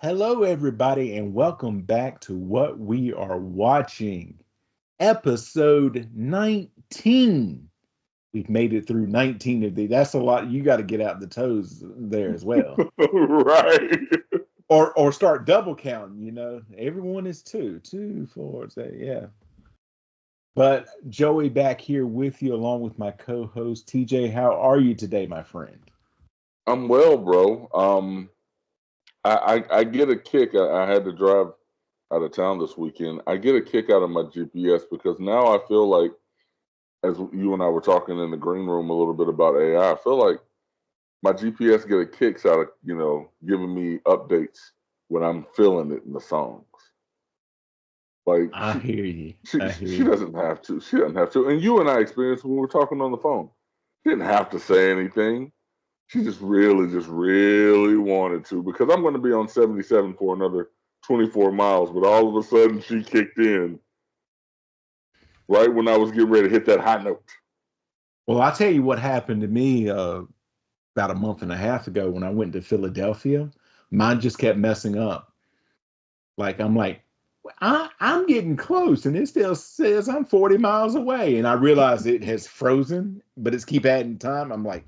Hello, everybody, and welcome back to What We Are Watching, episode 19. We've made it through 19 of these. That's a lot. You got to get out the toes there as well. Right. Or start double counting, Everyone is two, four, say, yeah. But Joey back here with you, along with my co-host TJ. How are you today, my friend? I'm well, bro. I get a kick. I had to drive out of town this weekend. I get a kick out of my GPS because now I feel like, as you and I were talking in the green room a little bit about AI, I feel like my GPS get a kicks out of giving me updates when I'm feeling it in the songs. Like I hear you. she I hear she you. doesn't have to. She doesn't have to. And you and I experienced when we were talking on the phone. She didn't have to say anything. She just really wanted to because I'm going to be on 77 for another 24 miles. But all of a sudden, she kicked in right when I was getting ready to hit that high note. Well, I'll tell you what happened to me about a month and a half ago when I went to Philadelphia. Mine just kept messing up. I'm like, I'm getting close, and it still says I'm 40 miles away. And I realize it has frozen, but it's keep adding time. I'm like,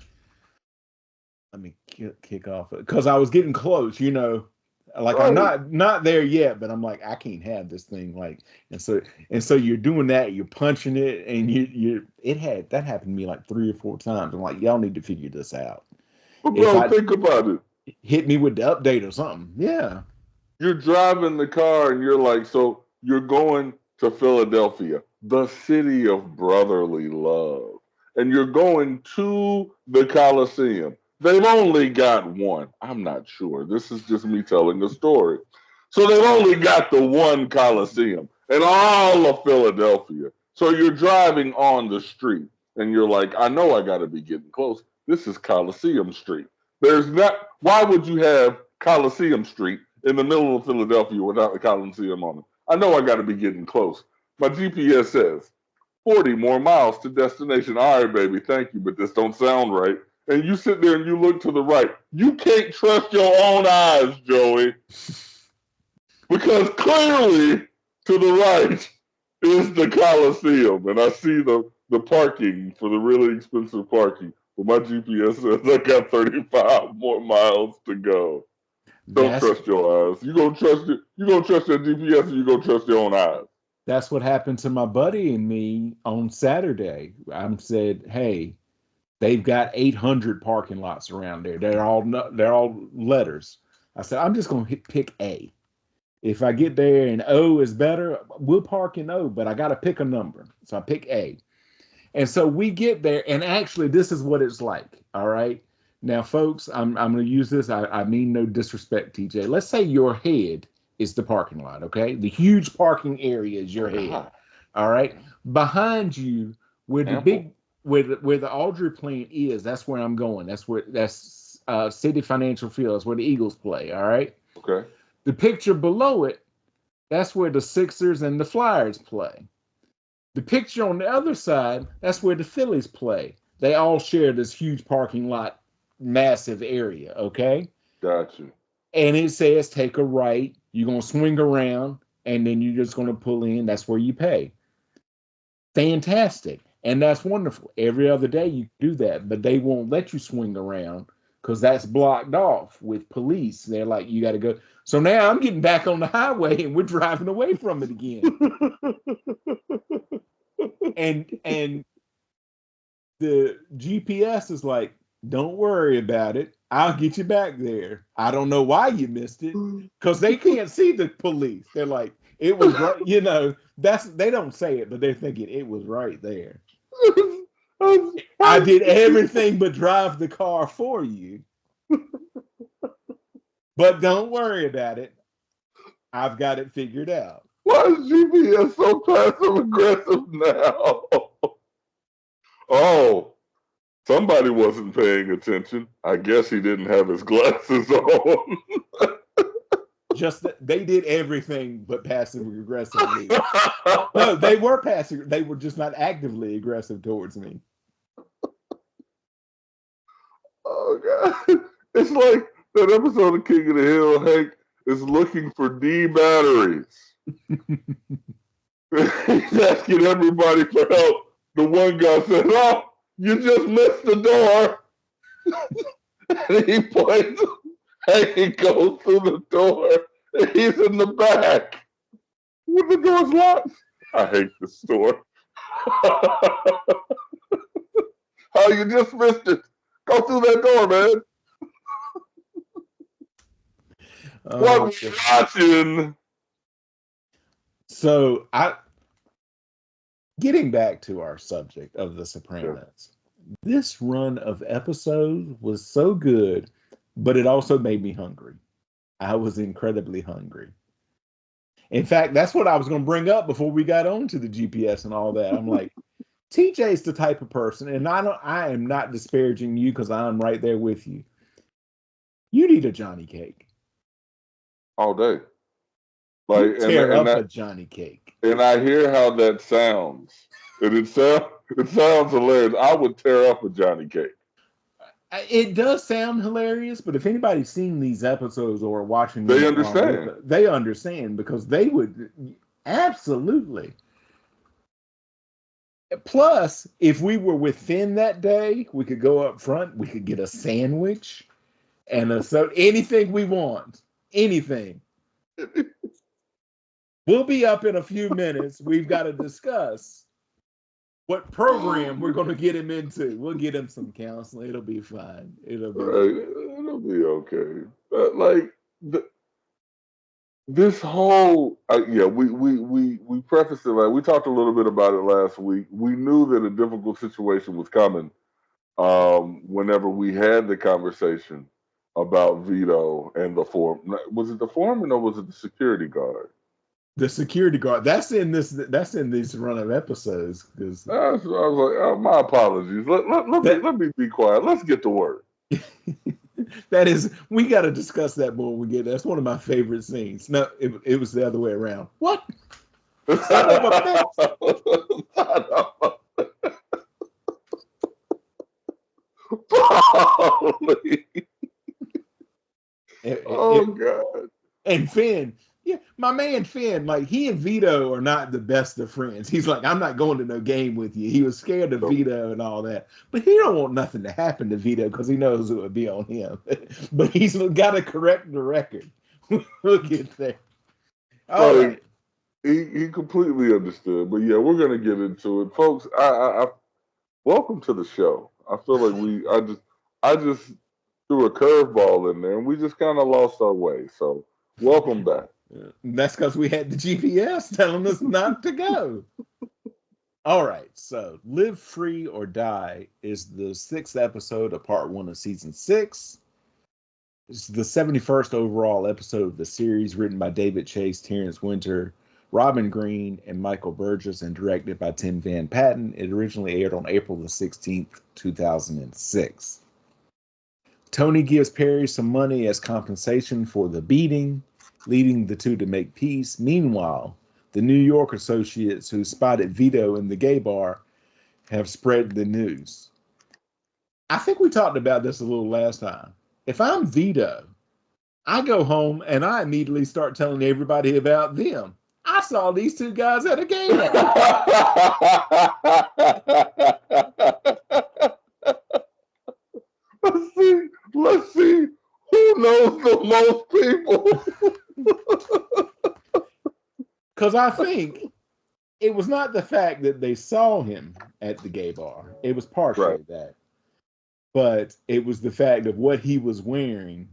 let me kick off because I was getting close, Like I'm Right. not there yet, but I'm like I can't have this thing and so you're doing that, you're punching it, and you it had that happened to me like 3 or 4 times. I'm like, y'all need to figure this out. But, If bro, I think about it. hit me with the update or something, yeah. You're driving the car and you're like, so you're going to Philadelphia, the city of brotherly love, and you're going to the Coliseum. They've only got one. I'm not sure. This is just me telling a story. So they've only got the one Coliseum in all of Philadelphia. So you're driving on the street and you're like, I know I got to be getting close. This is Coliseum Street. There's not, why would you have Coliseum Street in the middle of Philadelphia without the Coliseum on it? I know I got to be getting close. My GPS says 40 more miles to destination. All right, baby, thank you, but this don't sound right. And you sit there and you look to the right. You can't trust your own eyes, Joey, because clearly to the right is the Coliseum, and I see the parking for the really expensive parking. Well, my GPS says I got 35 more miles to go. Don't That's trust your eyes. You gonna trust it? You gonna trust your GPS, or you gonna trust your own eyes? that's what happened to my buddy and me on Saturday. I said, hey, they've got 800 parking lots around there. They're all letters. I said, I'm just gonna pick A. If I get there and O is better, we'll park in O, but I got to pick a number. So I pick A. And so we get there, and actually, this is what it's like. All right. Now, folks, I'm going to use this. I mean no disrespect, TJ. Let's say your head is the parking lot, okay? The huge parking area is your Oh head. God, All right. Behind you, where the ample. big where the Audrey plant is, that's where I'm going. That's City Financial Field. That's where the Eagles play. All right. Okay, The picture below it, that's where the Sixers and the Flyers play. The picture on the other side, that's where the Phillies play. They all share this huge parking lot, massive area, okay? got you. And it says take a right, you're going to swing around, and then you're just going to pull in. That's where you pay. Fantastic. And that's wonderful. Every other day you do that, but they won't let you swing around because that's blocked off with police. They're like, you got to go. So now I'm getting back on the highway and we're driving away from it again. And the GPS is like, don't worry about it. I'll get you back there. I don't know why you missed it because they can't see the police. They're like, it was right. That's they don't say it, but they're thinking it was right there. I did everything but drive the car for you. But don't worry about it. I've got it figured out. Why is GPS so passive aggressive now? Oh, somebody wasn't paying attention. I guess he didn't have his glasses on. Just that they did everything but passive aggressively. No, they were passive. They were just not actively aggressive towards me. Oh God! It's like that episode of King of the Hill. Hank is looking for D batteries. He's asking everybody for help. The one guy said, "Oh, you just missed the door." And he points, and he goes through the door, and he's in the back. When the door's locked. I hate this store. Oh, you just missed it. Go through that door, man. What we watching? So getting back to our subject of The Sopranos, this run of episodes was so good, but it also made me hungry. I was incredibly hungry. In fact, that's what I was going to bring up before we got on to the GPS and all that. I'm like, TJ's the type of person, and I am not disparaging you because I'm right there with you. You need a Johnny cake. All day. Like, tear up a Johnny cake. And I hear how that sounds. And it sounds hilarious. I would tear up a Johnny cake. It does sound hilarious, but if anybody's seen these episodes or watching them, they understand. They understand because they would absolutely. Plus, if we were with Finn that day, we could go up front. We could get a sandwich and anything we want. Anything. We'll be up in a few minutes. We've got to discuss what program we're going to get him into. We'll get him some counseling. It'll be fine. It'll be okay. Like this whole we prefaced it like we talked a little bit about it last week. We knew that a difficult situation was coming whenever we had the conversation about Vito and the foreman. Was it the foreman or was it the security guard? The security guard. That's in this run of episodes. Because I was like, oh, my apologies. Let me be quiet. Let's get to work. That is, we got to discuss that more when we get. That's one of my favorite scenes. No, it was the other way around. What? Son of a God. And Finn. Yeah, my man Finn, like he and Vito are not the best of friends. He's like, I'm not going to no game with you. He was scared of Vito and all that, but he don't want nothing to happen to Vito because he knows it would be on him. But he's got to correct the record. We'll get there. All right. He completely understood, but yeah, we're gonna get into it, folks. I welcome to the show. I feel like I just threw a curveball in there, and we just kind of lost our way. So welcome back. That's because we had the GPS telling us not to go. All right, so Live Free or Die is the 6th episode of part 1 of season 6. It's the 71st overall episode of the series, written by David Chase, Terrence Winter, Robin Green, and Michael Burgess, and directed by Tim Van Patten. It originally aired on April the 16th, 2006. Tony gives Perry some money as compensation for the beating, leading the two to make peace. Meanwhile, the New York associates who spotted Vito in the gay bar have spread the news. I think we talked about this a little last time. If I'm Vito, I go home and I immediately start telling everybody about them. I saw these two guys at a gay bar. Let's see who knows the most people. Because I think it was not the fact that they saw him at the gay bar. It was partially that. But it was the fact of what he was wearing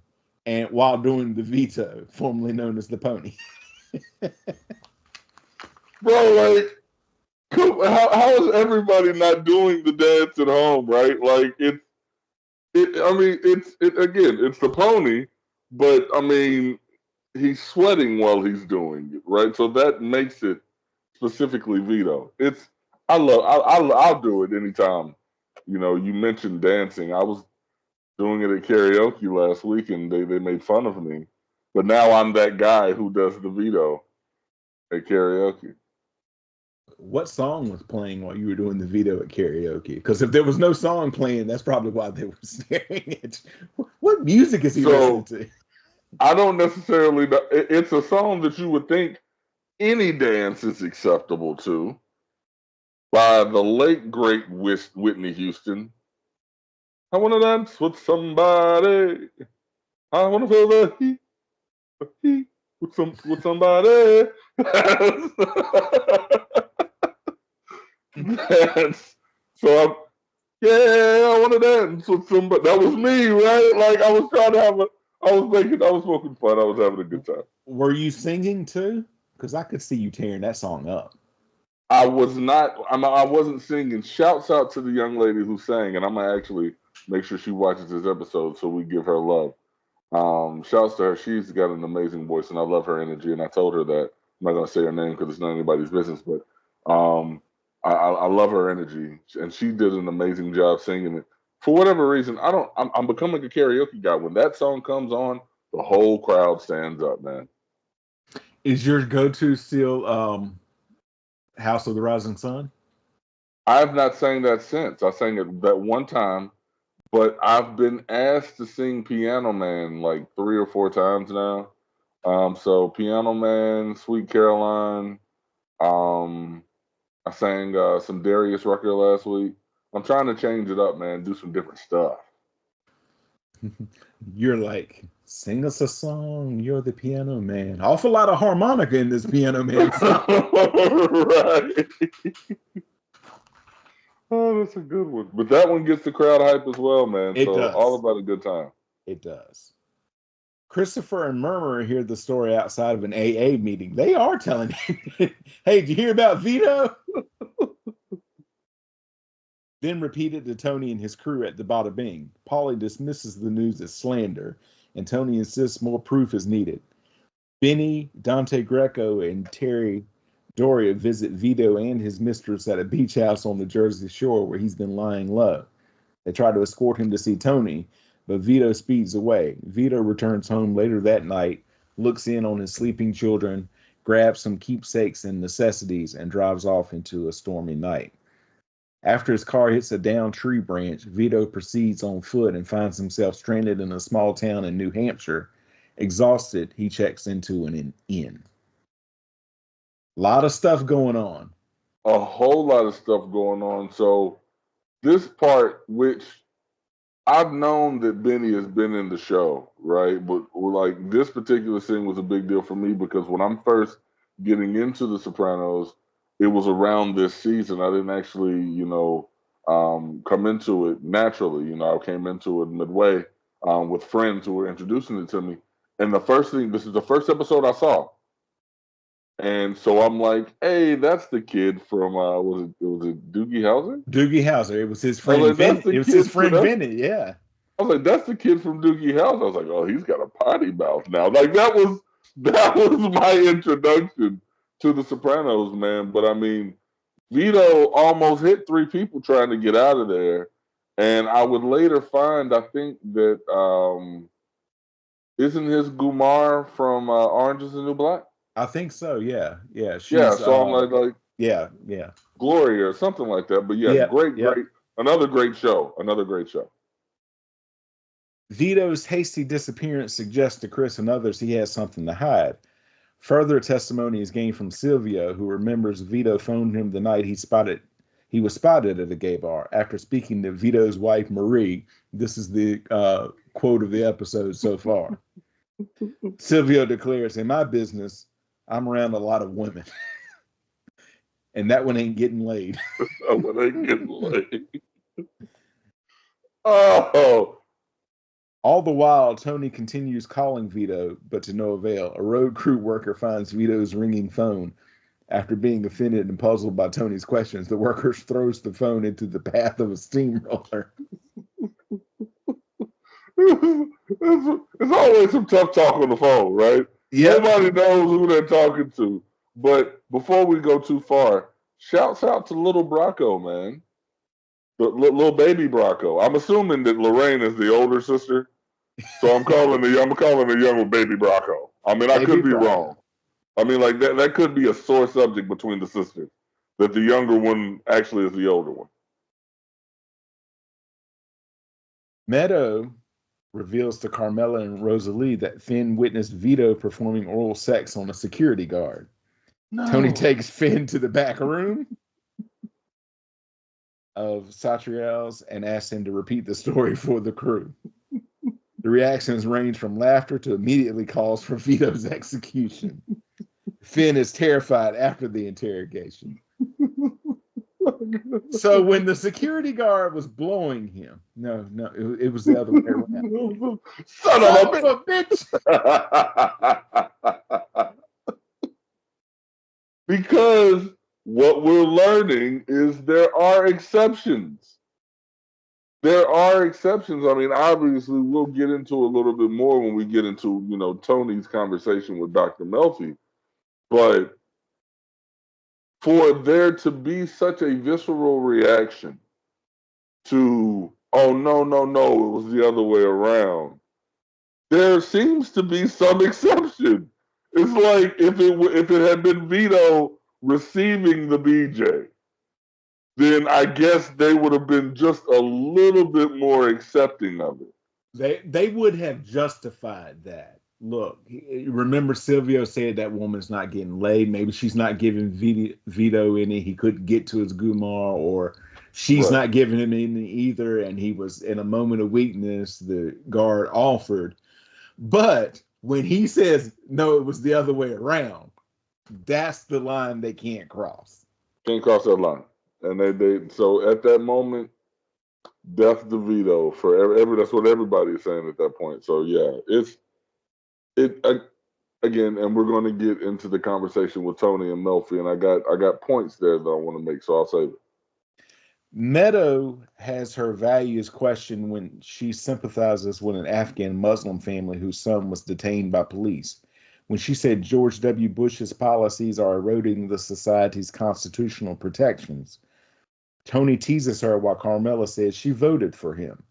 and while doing the Vito, formerly known as the Pony. Bro, like, how is everybody not doing the dance at home, right? Like, it's the Pony, but I mean, he's sweating while he's doing it, right? So that makes it specifically Vito. I'll do it anytime. You know, you mentioned dancing. I was doing it at karaoke last week, and they made fun of me. But now I'm that guy who does the Vito at karaoke. What song was playing while you were doing the Vito at karaoke? Because if there was no song playing, that's probably why they were staring at you. What music is he listening to? I don't necessarily know. It's a song that you would think any dance is acceptable to by the late great Whitney Houston. I want to dance with somebody. I want to feel the heat with somebody. That's, so I'm, yeah, I want to dance with somebody. That was me, right? Like I was trying to have a, I was smoking fun. I was having a good time. Were you singing too? Because I could see you tearing that song up. I was not. I wasn't singing. Shouts out to the young lady who sang, and I'm gonna actually make sure she watches this episode so we give her love. Shouts to her. She's got an amazing voice, and I love her energy. And I told her that I'm not gonna say her name because it's not anybody's business, but I love her energy, and she did an amazing job singing it. For whatever reason, I don't. I'm becoming a karaoke guy. When that song comes on, the whole crowd stands up, man. Is your go-to still House of the Rising Sun? I have not sang that since. I sang it that one time, but I've been asked to sing Piano Man like 3 or 4 times now. So Piano Man, Sweet Caroline. Um, I sang some Darius Rucker last week. I'm trying to change it up, man. Do some different stuff. You're like, sing us a song. You're the piano man. Awful lot of harmonica in this piano man song. Right. Oh, that's a good one. But that one gets the crowd hype as well, man. It So all does. about a good time. It does. Christopher and Murmur hear the story outside of an AA meeting. They are telling you, hey, did you hear about Vito? Then repeated to Tony and his crew at the Bada Bing. Paulie dismisses the news as slander, and Tony insists more proof is needed. Benny, Dante Greco, and Terry Doria visit Vito and his mistress at a beach house on the Jersey Shore where he's been lying low. They try to escort him to see Tony, but Vito speeds away. Vito returns home later that night, looks in on his sleeping children, grabs some keepsakes and necessities, and drives off into a stormy night. After his car hits a downed tree branch, Vito proceeds on foot and finds himself stranded in a small town in New Hampshire. Exhausted, he checks into an inn. A lot of stuff going on. A whole lot of stuff going on. So this part, which I've known that Benny has been in the show, right? But like this particular scene was a big deal for me because when I'm first getting into The Sopranos, it was around this season. I didn't actually, come into it naturally. I came into it midway with friends who were introducing it to me. And the first thing, this is the first episode I saw. And so I'm like, hey, that's the kid from was it Doogie Howser? Doogie Howser. It was his I was friend like, that's Ben. the It was his kid for friend that's Bennett. Yeah. I was like, that's the kid from Doogie House. I was like, oh, he's got a potty mouth now. Like that was my introduction to The Sopranos, man. But I mean, Vito almost hit 3 people trying to get out of there, and I would later find, I think that isn't his Gumar from Orange Is the New Black? I think so. Yeah. Yeah. Yeah. She's So I'm like yeah, yeah. Gloria or something like that. But yeah, Yep. great, Yep. great, another great show, another great show. Vito's hasty disappearance suggests to Chris and others he has something to hide. Further testimony is gained from Silvio, who remembers Vito phoned him the night he was spotted at a gay bar. After speaking to Vito's wife Marie, this is the quote of the episode so far. Silvio declares, "In my business, I'm around a lot of women, and that one ain't getting laid." When they get laid. Oh, All the while, Tony continues calling Vito, but to no avail. A road crew worker finds Vito's ringing phone. After being offended and puzzled by Tony's questions, the worker throws the phone into the path of a steamroller. it's always some tough talk on the phone, right? Yep. Nobody knows who they're talking to. But before we go too far, shouts out to little Bracco, man. The little baby Bracco. I'm assuming that Lorraine is the older sister, so I'm calling the younger baby Bracco. I mean, I Baby could be Bracco. wrong. I mean, like that could be a sore subject between the sisters. That the younger one actually is the older one. Meadow reveals to Carmela and Rosalie that Finn witnessed Vito performing oral sex on a security guard. Tony No. takes Finn to the back room of Satriel's and asks him to repeat the story for the crew. The reactions range from laughter to immediately calls for Vito's execution. Finn is terrified after the interrogation. So when the security guard was blowing him, no, it was the other way around. Son of a bitch! Because what we're learning is there are exceptions. There are exceptions. I mean, obviously, we'll get into a little bit more when we get into, Tony's conversation with Dr. Melfi. But for there to be such a visceral reaction to, oh, no, no, no, it was the other way around, there seems to be some exception. It's like if it had been Vito receiving the BJ, then I guess they would have been just a little bit more accepting of it. They would have justified that. Look, remember Silvio said that woman's not getting laid. Maybe she's not giving Vito any. He couldn't get to his Gumar, or she's Right. not giving him any either. And he was in a moment of weakness. The guard offered. But when he says, no, it was the other way around, that's the line they can't cross. Can't cross that line. And they so at that moment, death to Vito for every that's what everybody is saying at that point. So yeah, it again, and we're going to get into the conversation with Tony and Melfi, and I got points there that I want to make, so I'll save it. Meadow has her values questioned when she sympathizes with an Afghan Muslim family whose son was detained by police. When she said George W. Bush's policies are eroding the society's constitutional protections, Tony teases her while Carmela says she voted for him.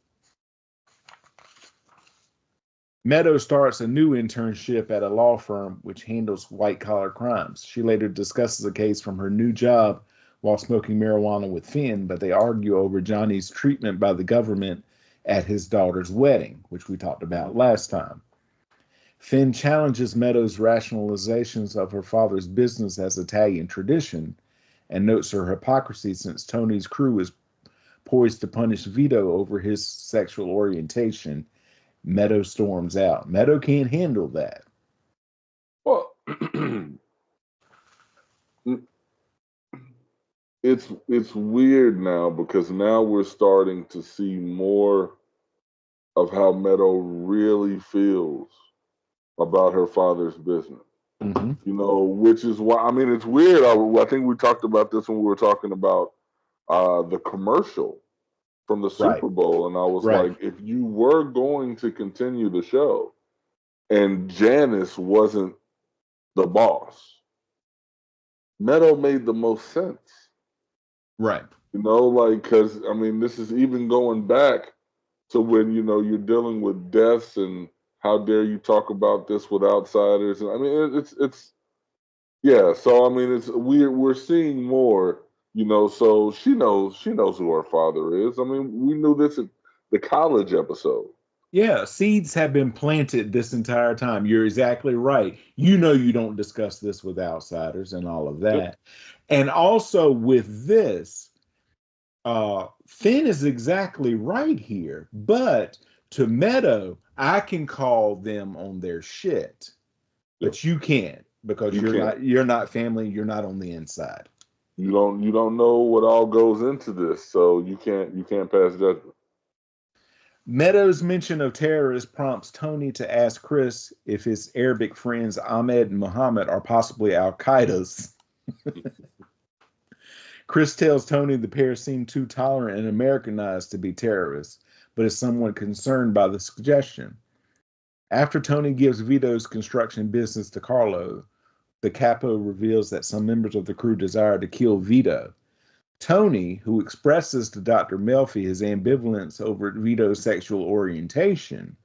Meadow starts a new internship at a law firm which handles white-collar crimes. She later discusses a case from her new job while smoking marijuana with Finn, but they argue over Johnny's treatment by the government at his daughter's wedding, which we talked about last time. Finn challenges Meadow's rationalizations of her father's business as Italian tradition and notes her hypocrisy since Tony's crew is poised to punish Vito over his sexual orientation. Meadow storms out. Meadow can't handle that. Well, it's weird now because now we're starting to see more of how Meadow really feels about her father's business. Mm-hmm. Which is why, I mean, it's weird. I think we talked about this when we were talking about the commercial from the Super Bowl, and I was like, if you were going to continue the show and Janice wasn't the boss, Meadow made the most sense. Right. Because, I mean, this is even going back to when, you're dealing with deaths and how dare you talk about this with outsiders. And I mean, it's yeah. So, I mean, we're seeing more, so she knows who her father is. I mean, we knew this at the college episode. Yeah, seeds have been planted this entire time. You're exactly right. You don't discuss this with outsiders and all of that. Yep. And also with this, Finn is exactly right here. But to Meadow, I can call them on their shit. But you can't because you're not family, you're not on the inside. You don't know what all goes into this, so you can't pass judgment. Meadows' mention of terrorists prompts Tony to ask Chris if his Arabic friends Ahmed and Muhammad are possibly Al-Qaeda's. Chris tells Tony the pair seem too tolerant and Americanized to be terrorists, but is somewhat concerned by the suggestion. After Tony gives Vito's construction business to Carlo, the capo reveals that some members of the crew desire to kill Vito. Tony, who expresses to Dr. Melfi his ambivalence over Vito's sexual orientation,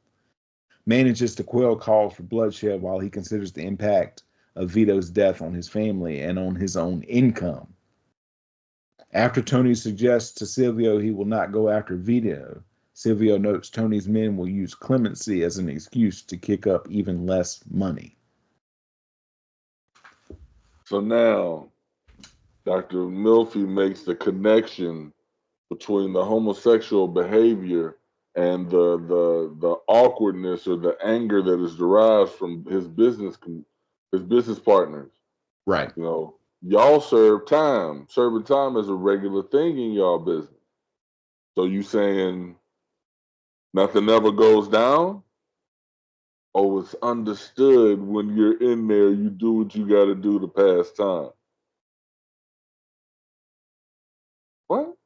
manages to quell calls for bloodshed while he considers the impact of Vito's death on his family and on his own income. After Tony suggests to Silvio he will not go after Vito, Silvio notes Tony's men will use clemency as an excuse to kick up even less money. So now Dr. Milfy makes the connection between the homosexual behavior and the awkwardness or the anger that is derived from his business partners. Right. You know, y'all serve time. Serving time is a regular thing in y'all business. So you saying nothing ever goes down? Oh, it's understood when you're in there, you do what you got to do to pass time. What?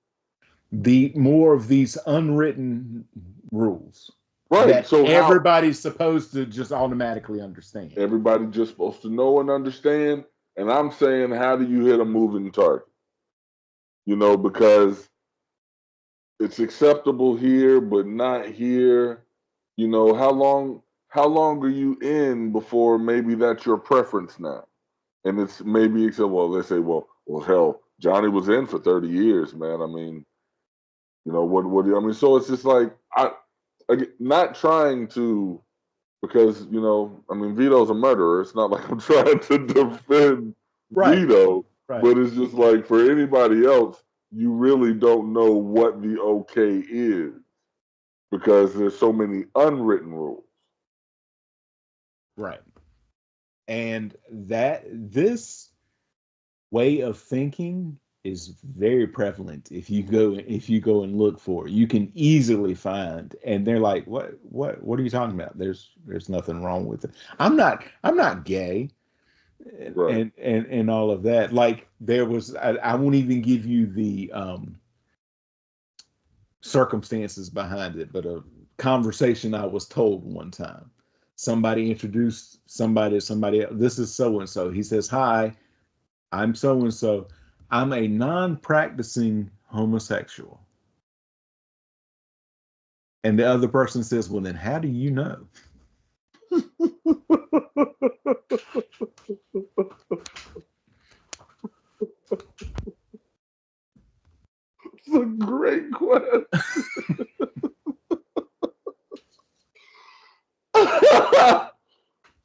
The more of these unwritten rules Right. that So how everybody's supposed to just automatically understand. everybody just supposed to know and understand? And I'm saying, how do you hit a moving target? You know, because it's acceptable here, but not here. You know, how long are you in before maybe that's your preference now? And it's maybe except well, they say, well, hell, Johnny was in for 30 years, man. I mean, you know, what do you, I mean, so it's just like not trying to because, you know, I mean Vito's a murderer. It's not like I'm trying to defend Right. Vito, Right. but it's just like for anybody else, you really don't know what the okay is because there's so many unwritten rules. Right. And that this way of thinking is very prevalent if you go and look for it. You can easily find, and they're like, what are you talking about? There's nothing wrong with it. I'm not gay and Right. and all of that. Like there was I won't even give you the circumstances behind it, but a conversation I was told one time. Somebody introduced somebody else. This is so and so. He says, "Hi, I'm so and so. I'm a non-practicing homosexual." And the other person says, "Well, then how do you know?" It's a great question.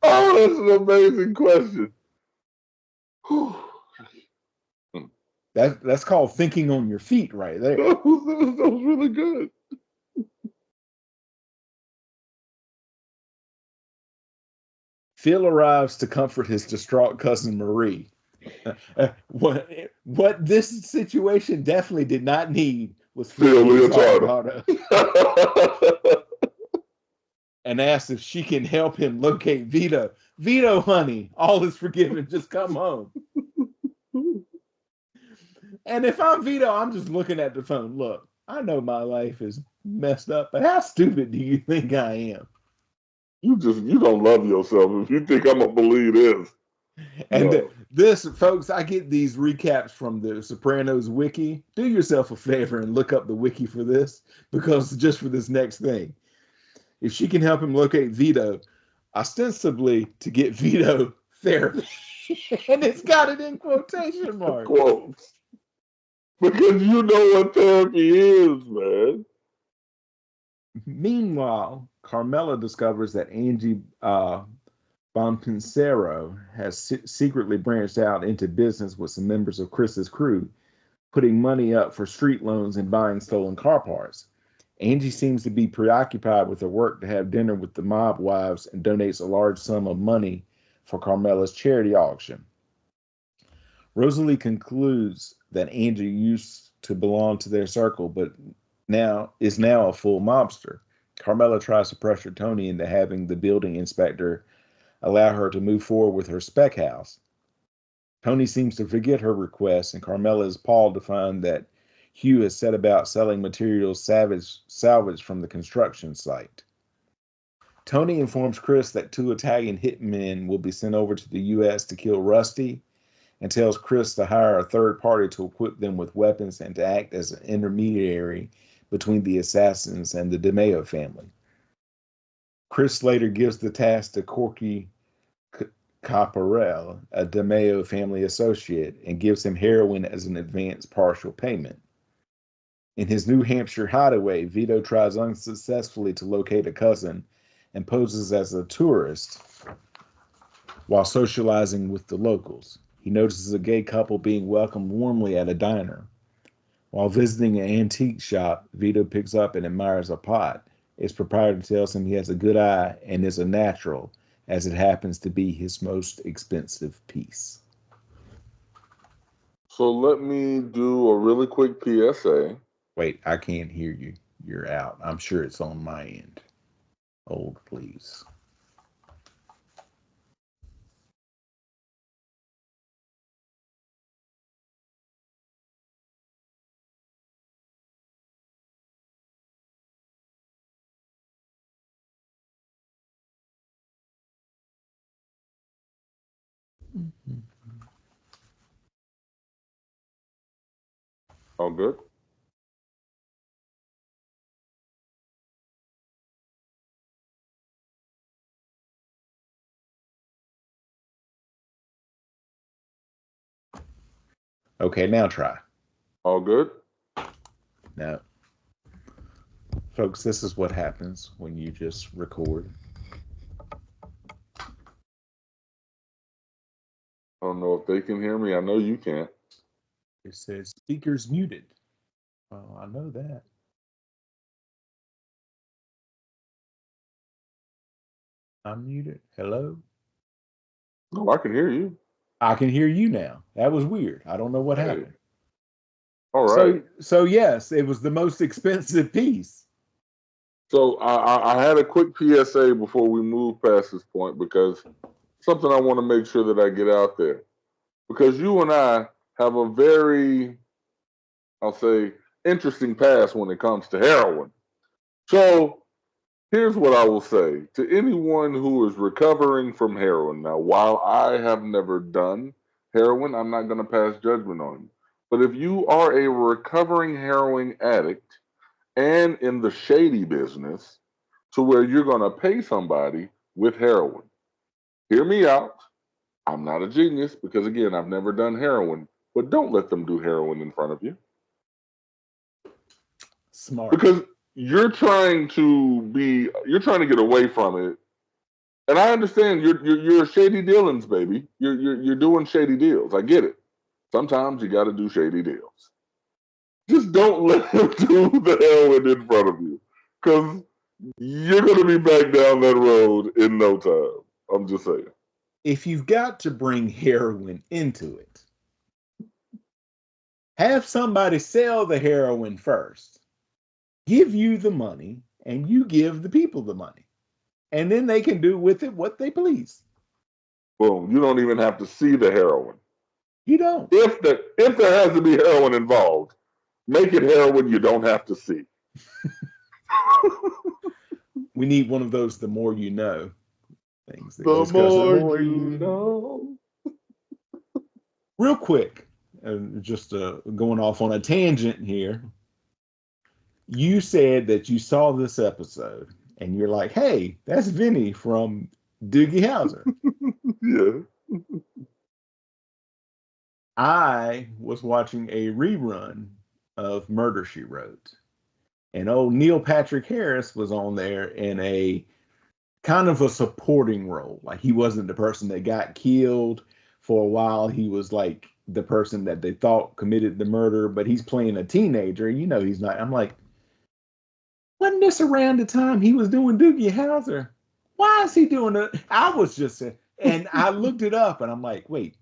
Oh, that's an amazing question. That's called thinking on your feet right there. That was really good. Phil arrives to comfort his distraught cousin Marie. What this situation definitely did not need was Phil Phil Leotardo. Leotardo, and asks if she can help him locate Vito. Vito, honey, all is forgiven. Just come home. And if I'm Vito, I'm just looking at the phone. Look, I know my life is messed up, but how stupid do you think I am? You don't love yourself if you think I'm gonna believe this. And No. this, folks, I get these recaps from the Sopranos wiki. Do yourself a favor and look up the wiki for this, because just for this next thing, if she can help him locate Vito, ostensibly to get Vito therapy, and it's got it in quotation marks. Quotes. Because you know what therapy is, man. Meanwhile, Carmela discovers that Angie Bonpensero has secretly branched out into business with some members of Chris's crew, putting money up for street loans and buying stolen car parts. Angie seems to be preoccupied with her work to have dinner with the mob wives and donates a large sum of money for Carmela's charity auction. Rosalie concludes that Angie used to belong to their circle, but now a full mobster. Carmela tries to pressure Tony into having the building inspector allow her to move forward with her spec house. Tony seems to forget her request, and Carmela is appalled to find that Hugh has set about selling materials salvaged from the construction site. Tony informs Chris that two Italian hitmen will be sent over to the U.S. to kill Rusty, and tells Chris to hire a third party to equip them with weapons and to act as an intermediary between the assassins and the DeMeo family. Chris later gives the task to Corky Caparel, a DeMeo family associate, and gives him heroin as an advance partial payment. In his New Hampshire hideaway, Vito tries unsuccessfully to locate a cousin and poses as a tourist while socializing with the locals. He notices a gay couple being welcomed warmly at a diner. While visiting an antique shop, Vito picks up and admires a pot. Its proprietor tells him he has a good eye and is a natural, as it happens to be his most expensive piece. So let me do a really quick PSA. Wait, I can't hear you. You're out. I'm sure it's on my end. Hold, please. All good? Okay, now try. All good? Now, folks, this is what happens when you just record. I don't know if they can hear me. I know you can't. It says speakers muted. Oh, I know that. I'm muted. Hello? No, I can hear you. I can hear you now. That was weird. I don't know what Hey, happened. all right. So yes, it was the most expensive piece. So I had a quick PSA before we move past this point because something I want to make sure that I get out there. Because you and I have a very, I'll say, interesting past when it comes to heroin. So here's what I will say to anyone who is recovering from heroin. Now, while I have never done heroin, I'm not going to pass judgment on you. But if you are a recovering heroin addict and in the shady business to where you're going to pay somebody with heroin, hear me out. I'm not a genius because, again, I've never done heroin, but don't let them do heroin in front of you Smart. because you're trying to get away from it. And I understand you're shady dealings, baby. You're doing shady deals. I get it. Sometimes you got to do shady deals. Just don't let him do the heroin in front of you, because you're gonna be back down that road in no time. I'm just saying. If you've got to bring heroin into it, have somebody sell the heroin first, give you the money, and you give the people the money. And then they can do with it what they please. Boom. You don't even have to see the heroin. You don't. If there has to be heroin involved, make it heroin you don't have to see. We need one of those the more you know things that The just goes the more more you you know. real quick, just going off on a tangent here. You said that you saw this episode and you're like, hey, that's Vinny from Doogie Howser. Yeah. I was watching a rerun of Murder She Wrote, and old Neil Patrick Harris was on there in a kind of a supporting role. Like he wasn't the person that got killed for a while. He was like the person that they thought committed the murder, but he's playing a teenager. You know, he's not. I'm like, wasn't this around the time he was doing Doogie Howser? Why is he doing it? I was just, and I looked it up and I'm like, wait,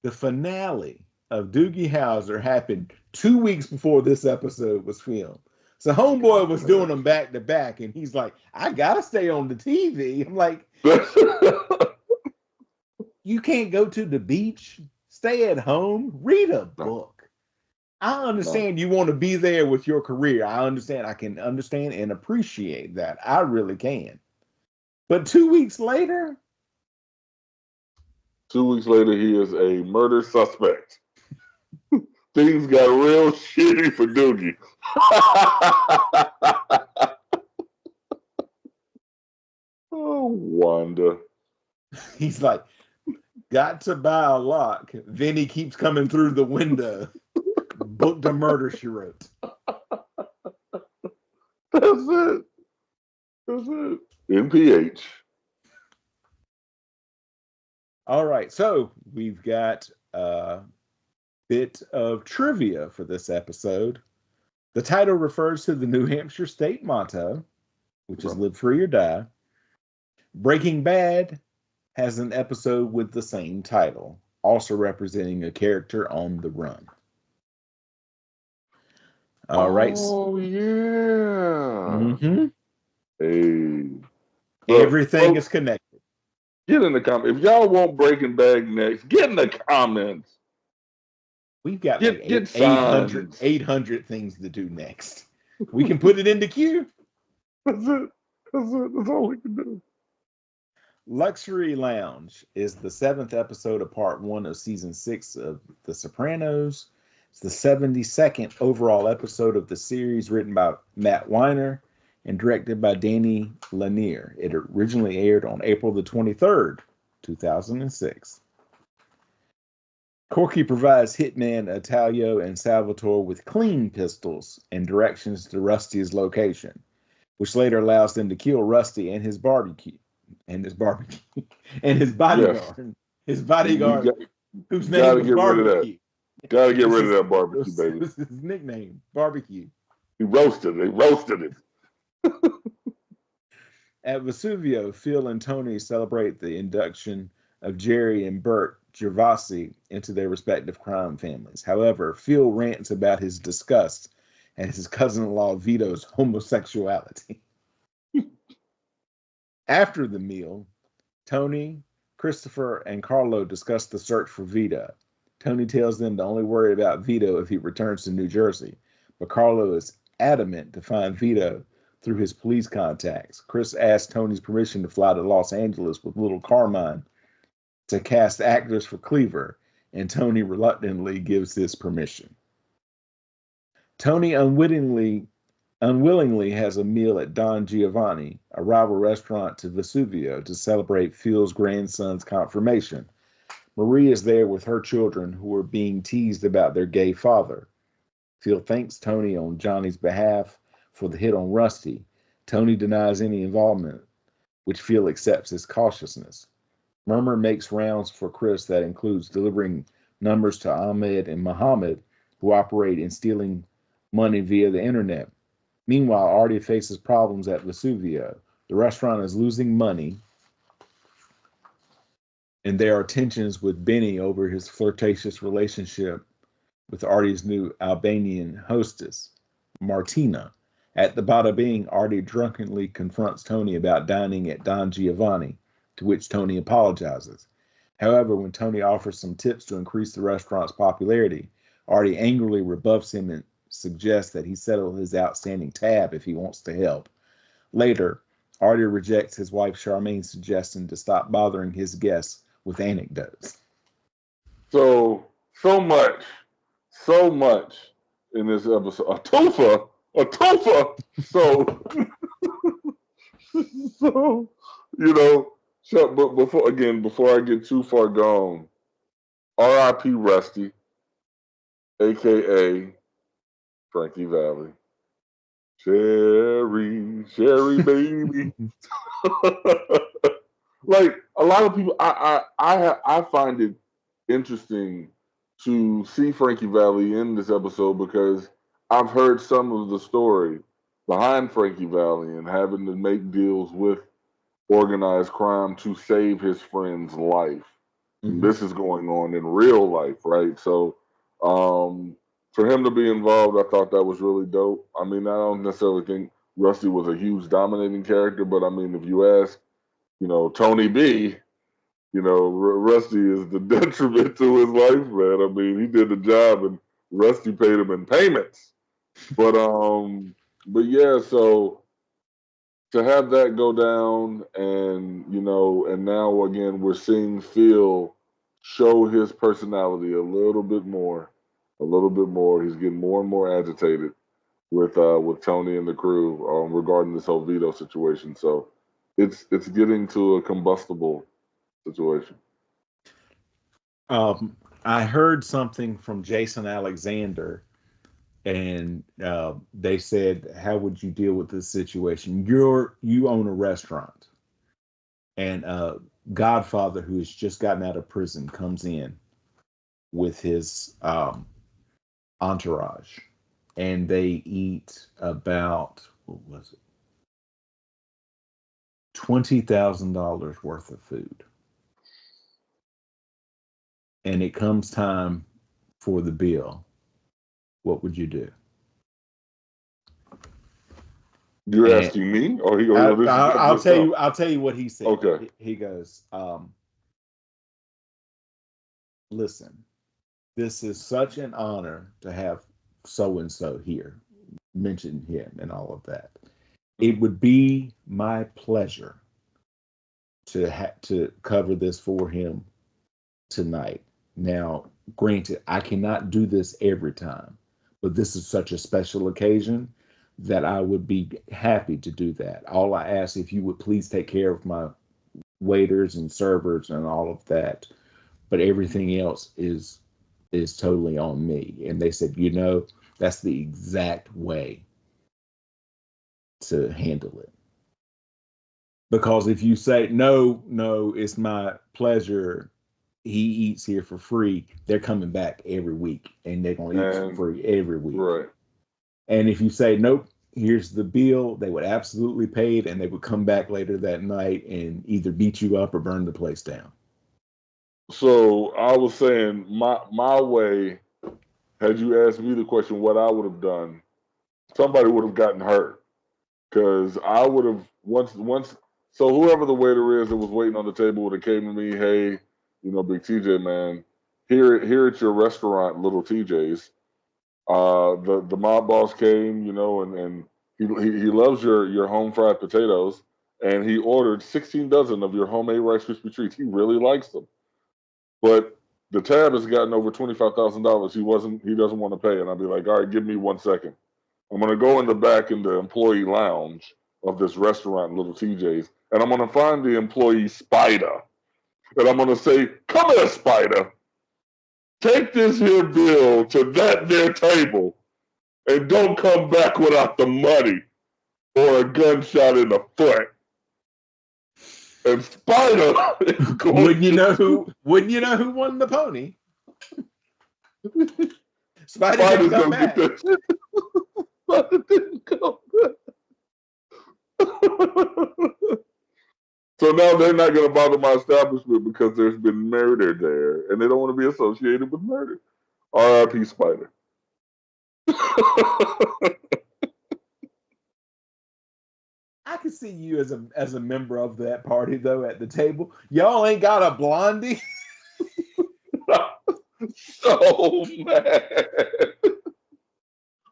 the finale of Doogie Howser happened 2 weeks before this episode was filmed. So Homeboy was doing them back to back, and he's like, I gotta stay on the TV. I'm like, you can't go to the beach, stay at home, read a No, book. I no. understand you want to be there with your career. I understand. I can understand and appreciate that. I really can. But 2 weeks later, 2 weeks later, he is a murder suspect. Things got real shitty for Doogie. Oh, Wanda. he's like, got to buy a lock. Then he keeps coming through the window. Booked a murder, she wrote. That's it. That's it. NPH. All right, so we've got a bit of trivia for this episode. The title refers to the New Hampshire state motto, which is live free or die. Breaking Bad has an episode with the same title, also representing a character on the run. All right. Oh, yeah. Mm-hmm. Hey. Look, Everything folks, is connected. get in the comments. If y'all want Breaking Bad next, get in the comments. We've got like Get 800, signs. 800 things to do next. We can put it into queue. That's it. That's it. That's all we can do. Luxury Lounge is the 7th episode of part 1 of season 6 of The Sopranos. It's the 72nd overall episode of the series, written by Matt Weiner and directed by Danny Lanier. It originally aired on April the 23rd, 2006. Corky provides hitman Italio and Salvatore with clean pistols and directions to Rusty's location, which later allows them to kill Rusty and his barbecue. And his bodyguard. Yes. His bodyguard, whose name Gotta was get rid of that. Barbecue. Gotta get rid of that barbecue, baby. This is his nickname, Barbecue. He roasted. They roasted it. At Vesuvio, Phil and Tony celebrate the induction of Jerry and Bert Gervasi into their respective crime families. However, Phil rants about his disgust at his cousin-in-law Vito's homosexuality. After the meal, Tony, Christopher, and Carlo discuss the search for Vito. Tony tells them to only worry about Vito if he returns to New Jersey, but Carlo is adamant to find Vito through his police contacts. Chris asks Tony's permission to fly to Los Angeles with little Carmine to cast actors for Cleaver, and Tony reluctantly gives this permission. Tony unwillingly has a meal at Don Giovanni, a rival restaurant to Vesuvio, to celebrate Phil's grandson's confirmation. Marie is there with her children, who are being teased about their gay father. Phil thanks Tony on Johnny's behalf for the hit on Rusty. Tony denies any involvement, which Phil accepts as cautiousness. Murmur makes rounds for Chris that includes delivering numbers to Ahmed and Muhammad, who operate in stealing money via the internet. Meanwhile, Artie faces problems at Vesuvio. The restaurant is losing money, and there are tensions with Benny over his flirtatious relationship with Artie's new Albanian hostess, Martina. At the Bada Bing, Artie drunkenly confronts Tony about dining at Don Giovanni, to which Tony apologizes. However, when Tony offers some tips to increase the restaurant's popularity, Artie angrily rebuffs him and suggests that he settle his outstanding tab if he wants to help. Later, Artie rejects his wife Charmaine's suggestion to stop bothering his guests with anecdotes. So much in this episode. A tufa. So, so but before I get too far gone, R.I.P. Rusty, aka Frankie Valli. Sherry, baby. Like a lot of people, I find it interesting to see Frankie Valli in this episode because I've heard some of the story behind Frankie Valli and having to make deals with organized crime to save his friend's life. Mm-hmm. This is going on in real life, right? So, for him to be involved, I thought that was really dope. I mean, I don't necessarily think Rusty was a huge dominating character, but I mean, if you ask, Tony B, Rusty is the detriment to his life, man. I mean, he did the job and Rusty paid him in payments. But yeah, so to have that go down and, and now again, we're seeing Phil show his personality a little bit more. He's getting more and more agitated with Tony and the crew regarding this whole Vito situation. So it's getting to a combustible situation. I heard something from Jason Alexander, and they said, "How would you deal with this situation? You own a restaurant, and Godfather, who has just gotten out of prison, comes in with his entourage, and they eat about what was it, $20,000 worth of food, and it comes time for the bill. What would you do?" You're And asking me, or this is them I'll just tell them? you. I'll tell you what he said. Okay. He goes, "Listen, this is such an honor to have so and so here. Mention him and all of that. It would be my pleasure to cover this for him tonight. Now, granted, I cannot do this every time, but this is such a special occasion that I would be happy to do that. All I ask, if you would please take care of my waiters and servers and all of that, but everything else is totally on me." And they said, that's the exact way to handle it. Because if you say, "No, no, it's my pleasure, he eats here for free," they're coming back every week and they're going to eat for And free every week. right. And if you say, "Nope, here's the bill," they would absolutely pay it, and they would come back later that night and either beat you up or burn the place down. So I was saying my way. Had you asked me the question, what I would have done, somebody would have gotten hurt because I would have once. So whoever the waiter is that was waiting on the table would have came to me, "Hey, Big TJ, man, here at your restaurant, Little TJ's. The mob boss came, and he loves your home fried potatoes, and he ordered 16 dozen of your homemade Rice Krispie treats. He really likes them, but the tab has gotten over $25,000. He doesn't want to pay." And I'd be like, "All right, give me 1 second. I'm gonna go in the back in the employee lounge of this restaurant, Little TJ's, and I'm gonna find the employee Spider, and I'm gonna say, 'Come here, Spider. Take this here bill to that there table, and don't come back without the money or a gunshot in the foot.'" And Spider is going Wouldn't you to know who? Wouldn't you know who won the pony? Spider didn't Spider's come gonna get back. that shit. Spider didn't come back. So now they're not going to bother my establishment because there's been murder there, and they don't want to be associated with murder. R.I.P. Spider. I could see you as a member of that party though at the table. Y'all ain't got a blondie. So mad.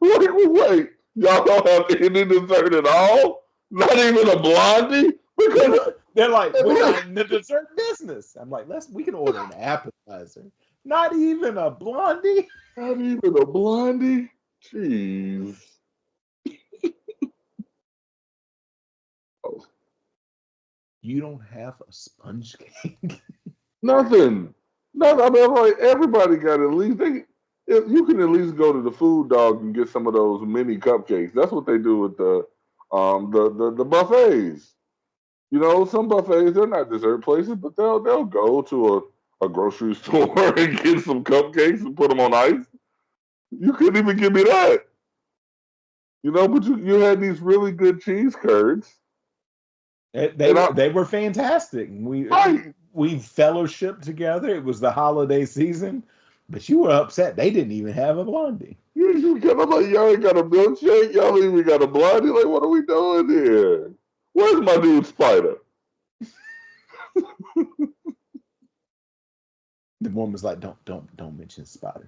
Wait, y'all don't have any dessert at all? Not even a blondie? Because They're like, "We're not in the dessert business." I'm like, we can order an appetizer. Not even a blondie. not even a blondie? Jeez. Oh, You don't have a sponge cake. nothing. Nothing. I mean, I'm like, everybody got at least if you can at least go to the food dog and get some of those mini cupcakes. That's what they do with the buffets. Some buffets, they're not dessert places, but they'll go to a grocery store and get some cupcakes and put them on ice. You couldn't even give me that. But you had these really good cheese curds. And They were fantastic. right. We fellowshiped together. It was the holiday season, but you were upset they didn't even have a blondie. You kind of like, y'all ain't got a milkshake, y'all ain't even got a blondie. Like, what are we doing here? Where's my dude Spider? The woman was like, don't mention Spider."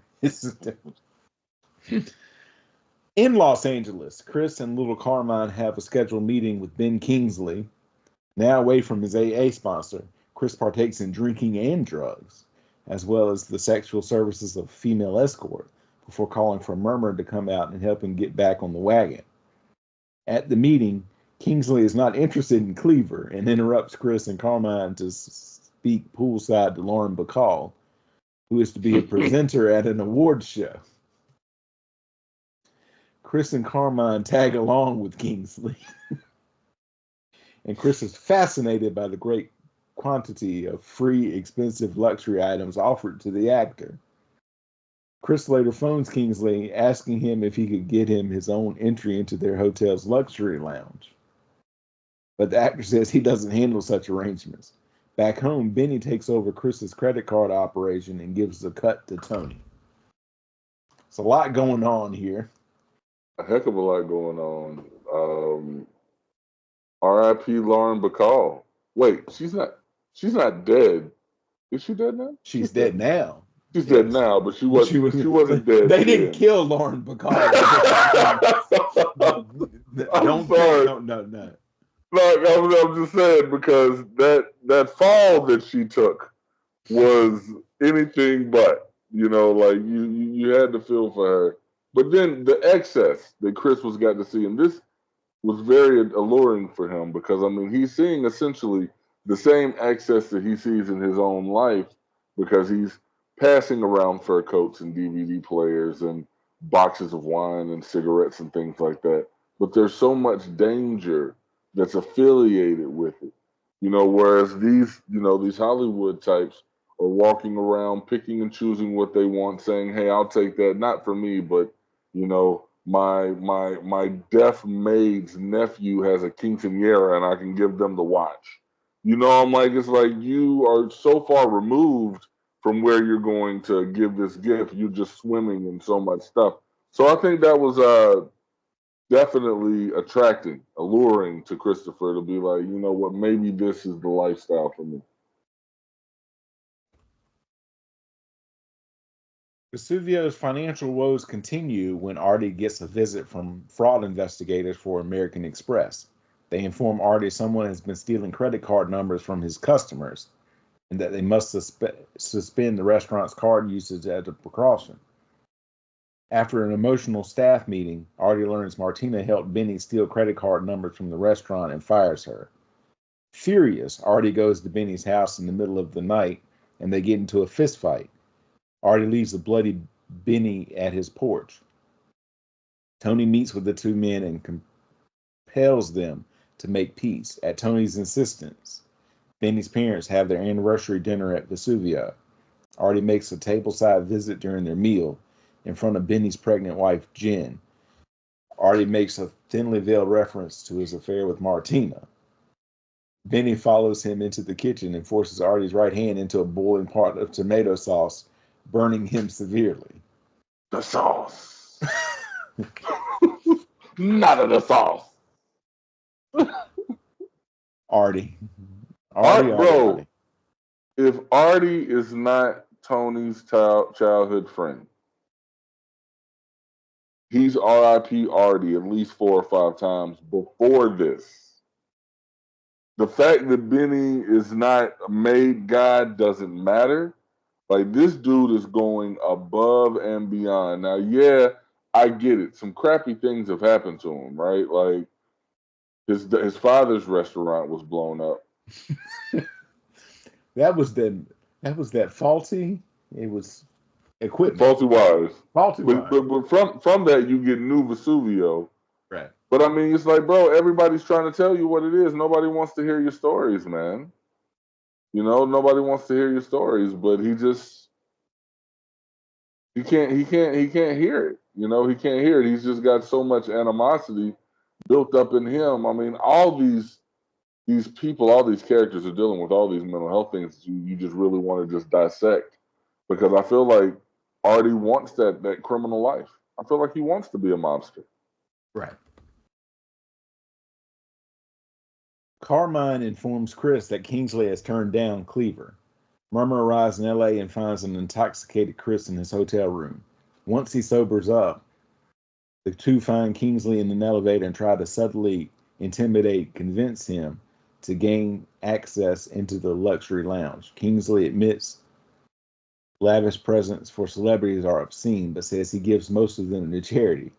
In Los Angeles, Chris and little Carmine have a scheduled meeting with Ben Kingsley. Now away from his AA sponsor, Chris partakes in drinking and drugs, as well as the sexual services of a female escort, before calling for Murmur to come out and help him get back on the wagon. At the meeting, Kingsley is not interested in Cleaver and interrupts Chris and Carmine to speak poolside to Lauren Bacall, who is to be a presenter at an awards show. Chris and Carmine tag along with Kingsley, and Chris is fascinated by the great quantity of free, expensive luxury items offered to the actor. Chris later phones Kingsley, asking him if he could get him his own entry into their hotel's luxury lounge. But the actor says he doesn't handle such arrangements. Back home, Benny takes over Chris's credit card operation and gives a cut to Tony. It's a lot going on here. A heck of a lot going on. R.I.P. Lauren Bacall. Wait, she's not dead. Is she dead now? She's dead now. She's dead now, but she wasn't dead. They didn't kill Lauren Bacall. I'm sorry. No. I'm just saying because that fall that she took was anything but. Like you had to feel for her. But then the excess that Chris got to see, and this was very alluring for him because he's seeing essentially the same excess that he sees in his own life because he's passing around fur coats and DVD players and boxes of wine and cigarettes and things like that. But there's so much danger that's affiliated with it. Whereas these Hollywood types are walking around picking and choosing what they want, saying, "Hey, I'll take that, not for me, but my deaf maid's nephew has a quinceañera and I can give them the watch." I'm like, it's like you are so far removed from where you're going to give this gift. You're just swimming in so much stuff. So I think that was definitely alluring to Christopher to be like, you know what, maybe this is the lifestyle for me. Vesuvio's financial woes continue when Artie gets a visit from fraud investigators for American Express. They inform Artie someone has been stealing credit card numbers from his customers and that they must suspend the restaurant's card usage as a precaution. After an emotional staff meeting, Artie learns Martina helped Benny steal credit card numbers from the restaurant and fires her. Furious, Artie goes to Benny's house in the middle of the night and they get into a fistfight. Artie leaves a bloody Benny at his porch. Tony meets with the two men and compels them to make peace. At Tony's insistence, Benny's parents have their anniversary dinner at Vesuvio. Artie makes a tableside visit during their meal in front of Benny's pregnant wife, Jen. Artie makes a thinly veiled reference to his affair with Martina. Benny follows him into the kitchen and forces Artie's right hand into a boiling pot of tomato sauce, burning him severely. The sauce. None of the sauce. Artie. Bro, if Artie is not Tony's childhood friend, he's R.I.P. Artie at least 4 or 5 times before this. The fact that Benny is not a made guy doesn't matter. Like, this dude is going above and beyond. Now, yeah, I get it. Some crappy things have happened to him, right? Like, his father's restaurant was blown up. that was that faulty. It was equipment. Faulty wires. Faulty wires. But from that, you get New Vesuvio. Right. But it's like, bro, everybody's trying to tell you what it is. Nobody wants to hear your stories, man. Nobody wants to hear your stories, but he can't hear it. He can't hear it. He's just got so much animosity built up in him. All these people, all these characters are dealing with all these mental health things you just really want to just dissect. Because I feel like Artie wants that criminal life. I feel like he wants to be a mobster. Right. Carmine informs Chris that Kingsley has turned down Cleaver. Murmur arrives in L.A. and finds an intoxicated Chris in his hotel room. Once he sobers up, the two find Kingsley in an elevator and try to subtly convince him to gain access into the luxury lounge. Kingsley admits lavish presents for celebrities are obscene, but says he gives most of them to charity.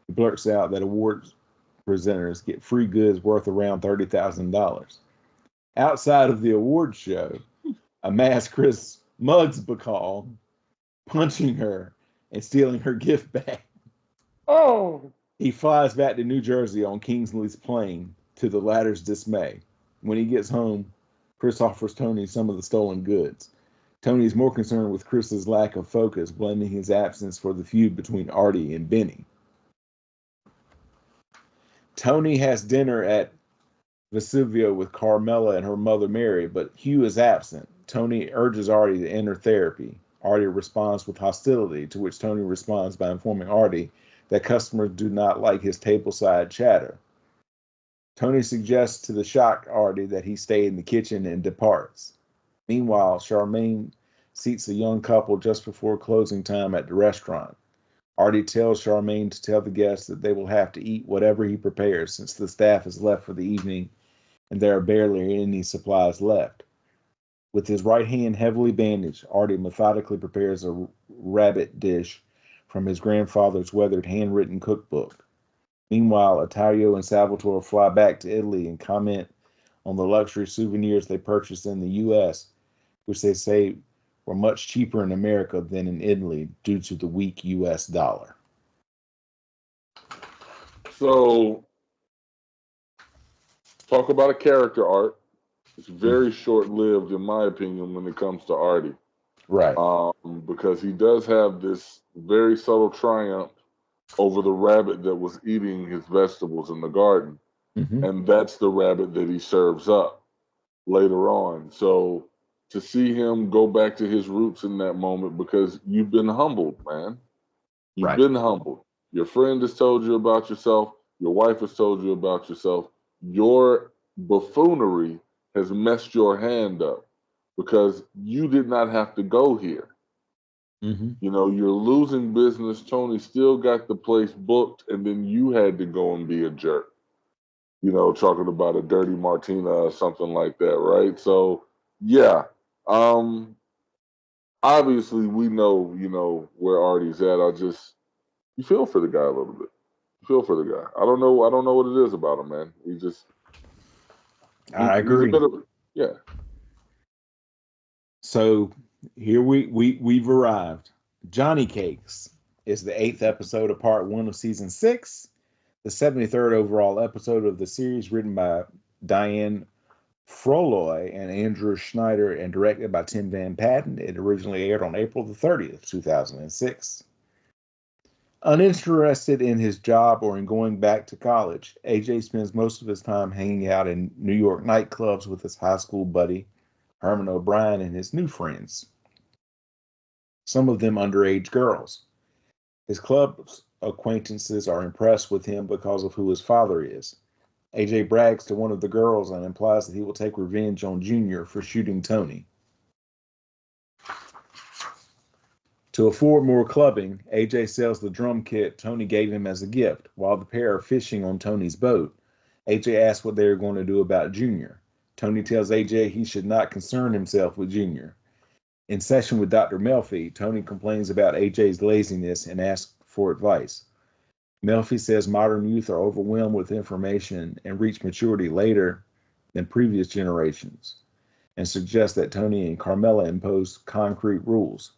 He blurts out that awards presenters get free goods worth around $30,000. Outside of the award show, a masked Chris mugs Bacall, punching her and stealing her gift bag. Oh, He flies back to New Jersey on Kingsley's plane, to the latter's dismay. When he gets home, Chris offers Tony some of the stolen goods. Tony is more concerned with Chris's lack of focus, blaming his absence for the feud between Artie and Benny. Tony has dinner at Vesuvio with Carmela and her mother Mary, but Hugh is absent. Tony urges Artie to enter therapy. Artie responds with hostility, to which Tony responds by informing Artie that customers do not like his tableside chatter. Tony suggests to the shocked Artie that he stay in the kitchen and departs. Meanwhile, Charmaine seats a young couple just before closing time at the restaurant. Artie tells Charmaine to tell the guests that they will have to eat whatever he prepares since the staff has left for the evening and there are barely any supplies left. With his right hand heavily bandaged, Artie methodically prepares a rabbit dish from his grandfather's weathered handwritten cookbook. Meanwhile, Ottavio and Salvatore fly back to Italy and comment on the luxury souvenirs they purchased in the U.S., which they say were much cheaper in America than in Italy due to the weak U.S. dollar. So, talk about a character arc. It's very short-lived, in my opinion, when it comes to Artie. Right. Because he does have this very subtle triumph over the rabbit that was eating his vegetables in the garden. Mm-hmm. And that's the rabbit that he serves up later on. So to see him go back to his roots in that moment, because you've been humbled, man. You've been humbled. Your friend has told you about yourself. Your wife has told you about yourself. Your buffoonery has messed your hand up because you did not have to go here. Mm-hmm. You know, you're losing business. Tony still got the place booked, and then you had to go and be a jerk. You know, talking about a dirty Martina or something like that, right? So, yeah. Obviously, we know, where Artie's at. You feel for the guy a little bit. You feel for the guy. I don't know what it is about him, man. I he's a agree. bit of, yeah. So here we've arrived. Johnny Cakes is the 8th episode of part 1 of season 6, the 73rd overall episode of the series, written by Diane Froloy and Andrew Schneider and directed by Tim Van Patten. It originally aired on April the 30th, 2006. Uninterested in his job or in going back to college, AJ spends most of his time hanging out in New York nightclubs with his high school buddy, Herman O'Brien, and his new friends, some of them underage girls. His club acquaintances are impressed with him because of who his father is. AJ brags to one of the girls and implies that he will take revenge on Junior for shooting Tony. To afford more clubbing, AJ sells the drum kit Tony gave him as a gift. While the pair are fishing on Tony's boat, AJ asks what they are going to do about Junior. Tony tells AJ he should not concern himself with Junior. In session with Dr. Melfi, Tony complains about AJ's laziness and asks for advice. Melfi says modern youth are overwhelmed with information and reach maturity later than previous generations, and suggests that Tony and Carmela impose concrete rules.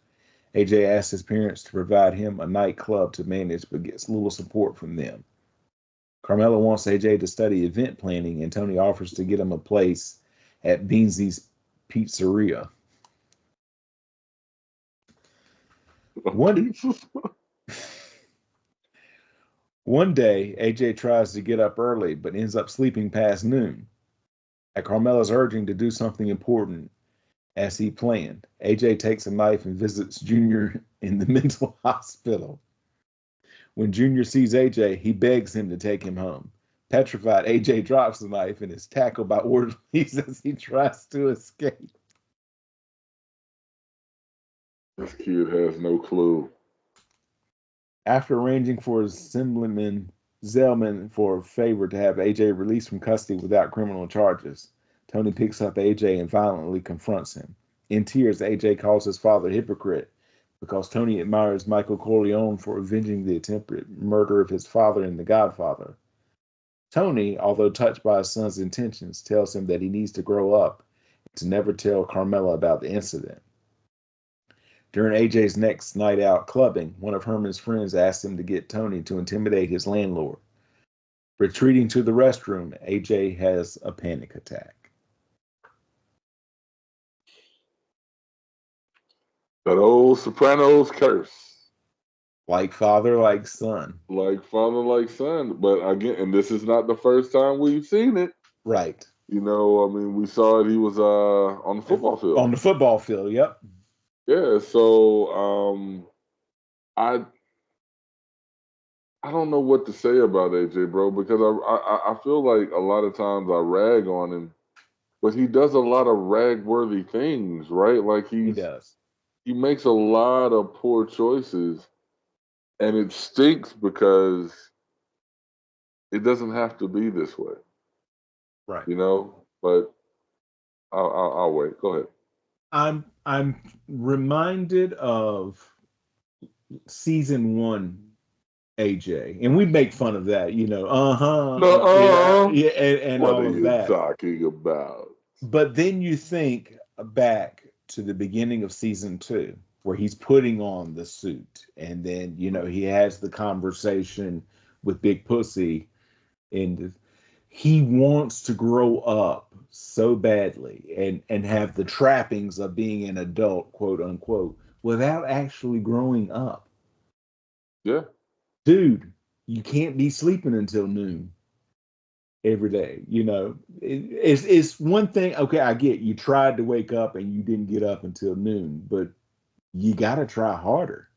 AJ asks his parents to provide him a nightclub to manage, but gets little support from them. Carmela wants AJ to study event planning, and Tony offers to get him a place at Beansy's Pizzeria. One day, AJ tries to get up early, but ends up sleeping past noon. At Carmela's urging to do something important, as he planned, AJ takes a knife and visits Junior in the mental hospital. When Junior sees AJ, he begs him to take him home. Petrified, AJ drops the knife and is tackled by orderlies as he tries to escape. This kid has no clue. After arranging for Zellman for a favor to have AJ released from custody without criminal charges, Tony picks up AJ and violently confronts him. In tears, AJ calls his father a hypocrite because Tony admires Michael Corleone for avenging the attempted murder of his father in The Godfather. Tony, although touched by his son's intentions, tells him that he needs to grow up and to never tell Carmela about the incident. During AJ's next night out clubbing, one of Herman's friends asked him to get Tony to intimidate his landlord. Retreating to the restroom, AJ has a panic attack. That old Sopranos curse. Like father, like son. Like father, like son. But again, and this is not the first time we've seen it. Right. You know, I mean, we saw it. He was on the football On field. the football field, yep. Yeah. So I I don't know what to say about AJ, bro, because I feel like a lot of times I rag on him, but he does a lot of rag worthy things, right? Like He does. he makes a lot of poor choices, and it stinks because it doesn't have to be this way, Right. you know. But I'll wait. Go ahead. I'm reminded of season one AJ, and we make fun of that, yeah, Uh-uh. yeah, and What are all of you that. talking about? But then you think back to the beginning of season two, where he's putting on the suit, and then he has the conversation with Big Pussy, and he wants to grow up so badly and have the trappings of being an adult, quote unquote, without actually growing up. Yeah. Dude, you can't be sleeping until noon every day. It's one thing. Okay, I get you tried to wake up and you didn't get up until noon, but you got to try harder.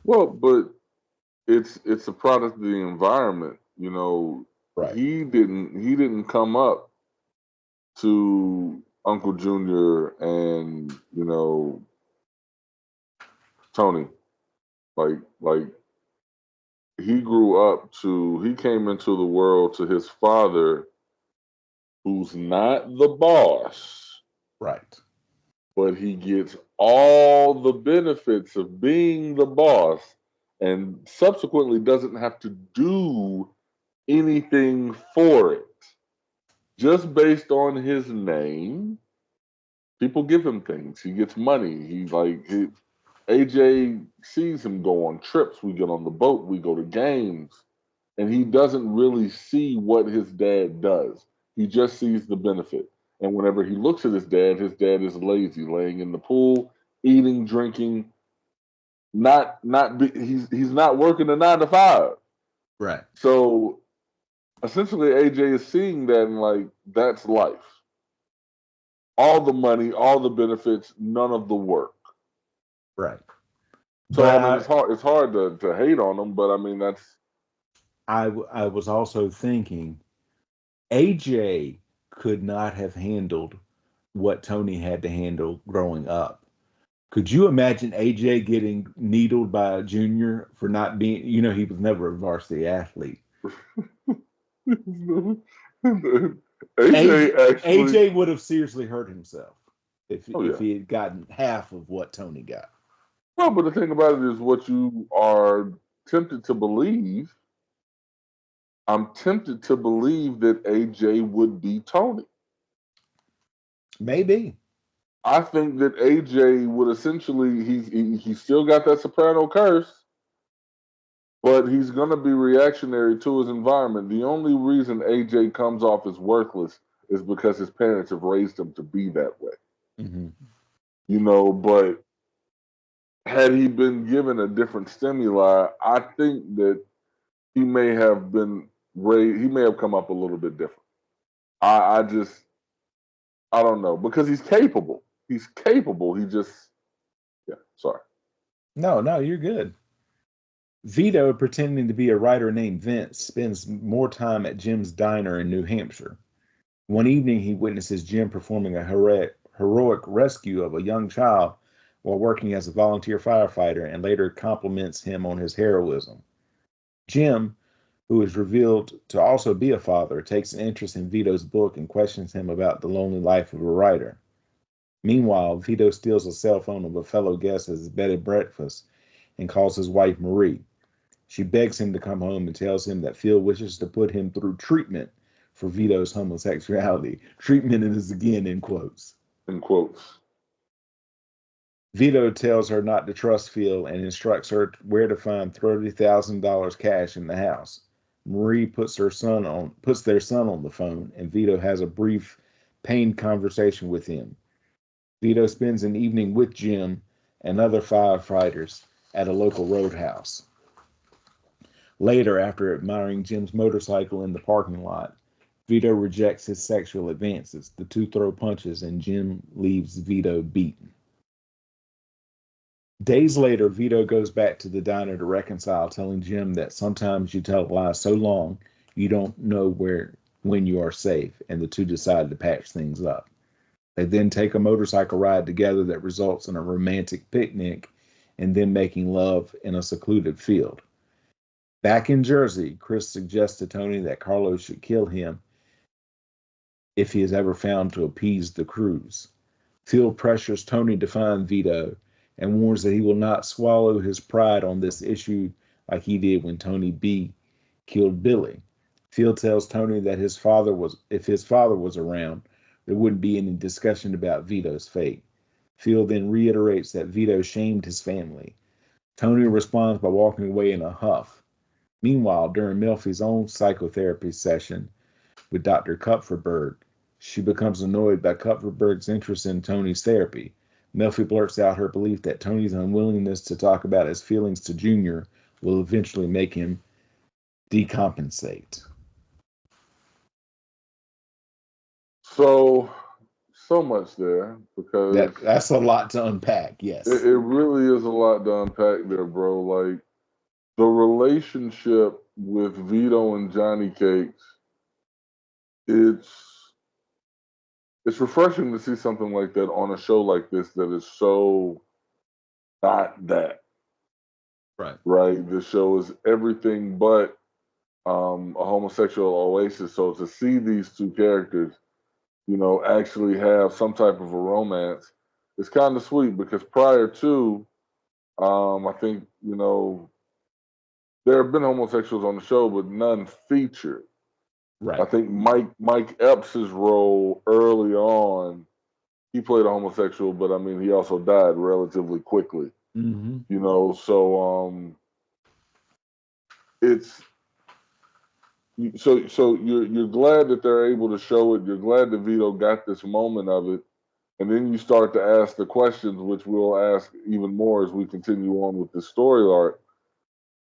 Well, but it's a product of the environment. You know, Right. he didn't come up to Uncle Junior and Tony like he came into the world to his father, who's not the boss, Right. but he gets all the benefits of being the boss, and subsequently doesn't have to do anything for it. Just based on his name, people give him things. He gets money. AJ sees him go on trips. We get on the boat. We go to games, and he doesn't really see what his dad does. He just sees the benefit. And whenever he looks at his dad is lazy, laying in the pool, eating, drinking, he's not working a 9 to 5. Right. So essentially, AJ is seeing that and like that's life. All the money, all the benefits, none of the work. Right. So But I mean, it's hard to hate on them, but I mean that's I was also thinking AJ could not have handled what Tony had to handle growing up. Could you imagine AJ getting needled by a junior for not being, he was never a varsity athlete. AJ AJ, actually. AJ would have seriously hurt himself Oh if yeah. he had gotten half of what Tony got. Well, but the thing about it is, what you are tempted to believe. I'm tempted to believe that AJ would be Tony. Maybe. I think that AJ would essentially he's still got that soprano curse, but he's going to be reactionary to his environment. The only reason AJ comes off as worthless is because his parents have raised him to be that way. Mm-hmm. But had he been given a different stimuli, I think that he may have been raised, he may have come up a little bit different. I just, I don't know, because he's capable. He's capable. He just, yeah, sorry. No, no, you're good. Vito, pretending to be a writer named Vince, spends more time at Jim's diner in New Hampshire. One evening, he witnesses Jim performing a heroic rescue of a young child while working as a volunteer firefighter, and later compliments him on his heroism. Jim, who is revealed to also be a father, takes an interest in Vito's book and questions him about the lonely life of a writer. Meanwhile, Vito steals a cell phone of a fellow guest at his bed and breakfast and calls his wife Marie. She begs him to come home and tells him that Phil wishes to put him through treatment for Vito's homosexuality. Treatment is again in quotes. In quotes. Vito tells her not to trust Phil and instructs her where to find $30,000 cash in the house. Marie puts their son on the phone, and Vito has a brief, pained conversation with him. Vito spends an evening with Jim and other firefighters at a local roadhouse. Later, after admiring Jim's motorcycle in the parking lot, Vito rejects his sexual advances. The two throw punches, and Jim leaves Vito beaten. Days later, Vito goes back to the diner to reconcile, telling Jim that sometimes you tell a lie so long you don't know when you are safe, and the two decide to patch things up. They then take a motorcycle ride together that results in a romantic picnic and then making love in a secluded field. Back in Jersey, Chris suggests to Tony that Carlos should kill him if he is ever found to appease the crews. Phil pressures Tony to find Vito and warns that he will not swallow his pride on this issue like he did when Tony B killed Billy. Phil tells Tony that if his father was around, there wouldn't be any discussion about Vito's fate. Phil then reiterates that Vito shamed his family. Tony responds by walking away in a huff. Meanwhile, during Melfi's own psychotherapy session with Dr. Kupferberg, she becomes annoyed by Kupferberg's interest in Tony's therapy. Melfi blurts out her belief that Tony's unwillingness to talk about his feelings to Junior will eventually make him decompensate. So much there because That's a lot to unpack, it, yes. it really is a lot to unpack there, bro. Like the relationship with Vito and Johnny Cakes, it's it's refreshing to see something like that on a show like this that is so not that, Right. right? The show is everything but a homosexual oasis. So to see these two characters, actually have some type of a romance, it's kind of sweet because prior to, I think, there have been homosexuals on the show, but none featured. I Right. think Mike Epps' role early on, he played a homosexual, but I mean he also died relatively quickly. Mm-hmm. So it's so you're glad that they're able to show it. You're glad that Vito got this moment of it, and then you start to ask the questions, which we'll ask even more as we continue on with this story arc.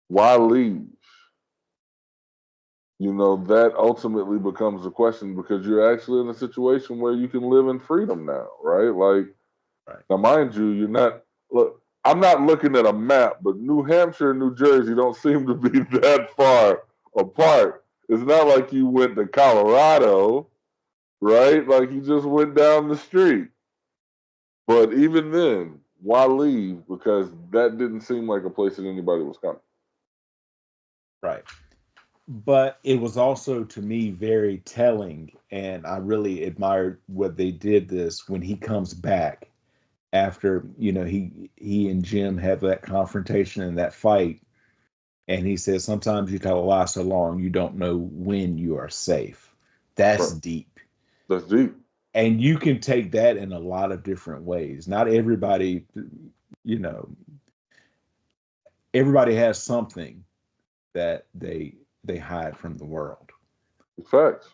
Why leave? That ultimately becomes the question because you're actually in a situation where you can live in freedom now, right? Like, Right. now, mind you, you're not, look, I'm not looking at a map, but New Hampshire and New Jersey don't seem to be that far apart. It's not like you went to Colorado, right? Like you just went down the street. But even then, why leave? Because that didn't seem like a place that anybody was coming. Right. But it was also to me very telling, and I really admired what they did this when he comes back after he and Jim have that confrontation and that fight, and he says sometimes you tell a lie so long you don't know when you are safe. That's Right. deep. That's deep. And you can take that in a lot of different ways. Not everybody, you know, everybody has something that they hide from the world. It's facts.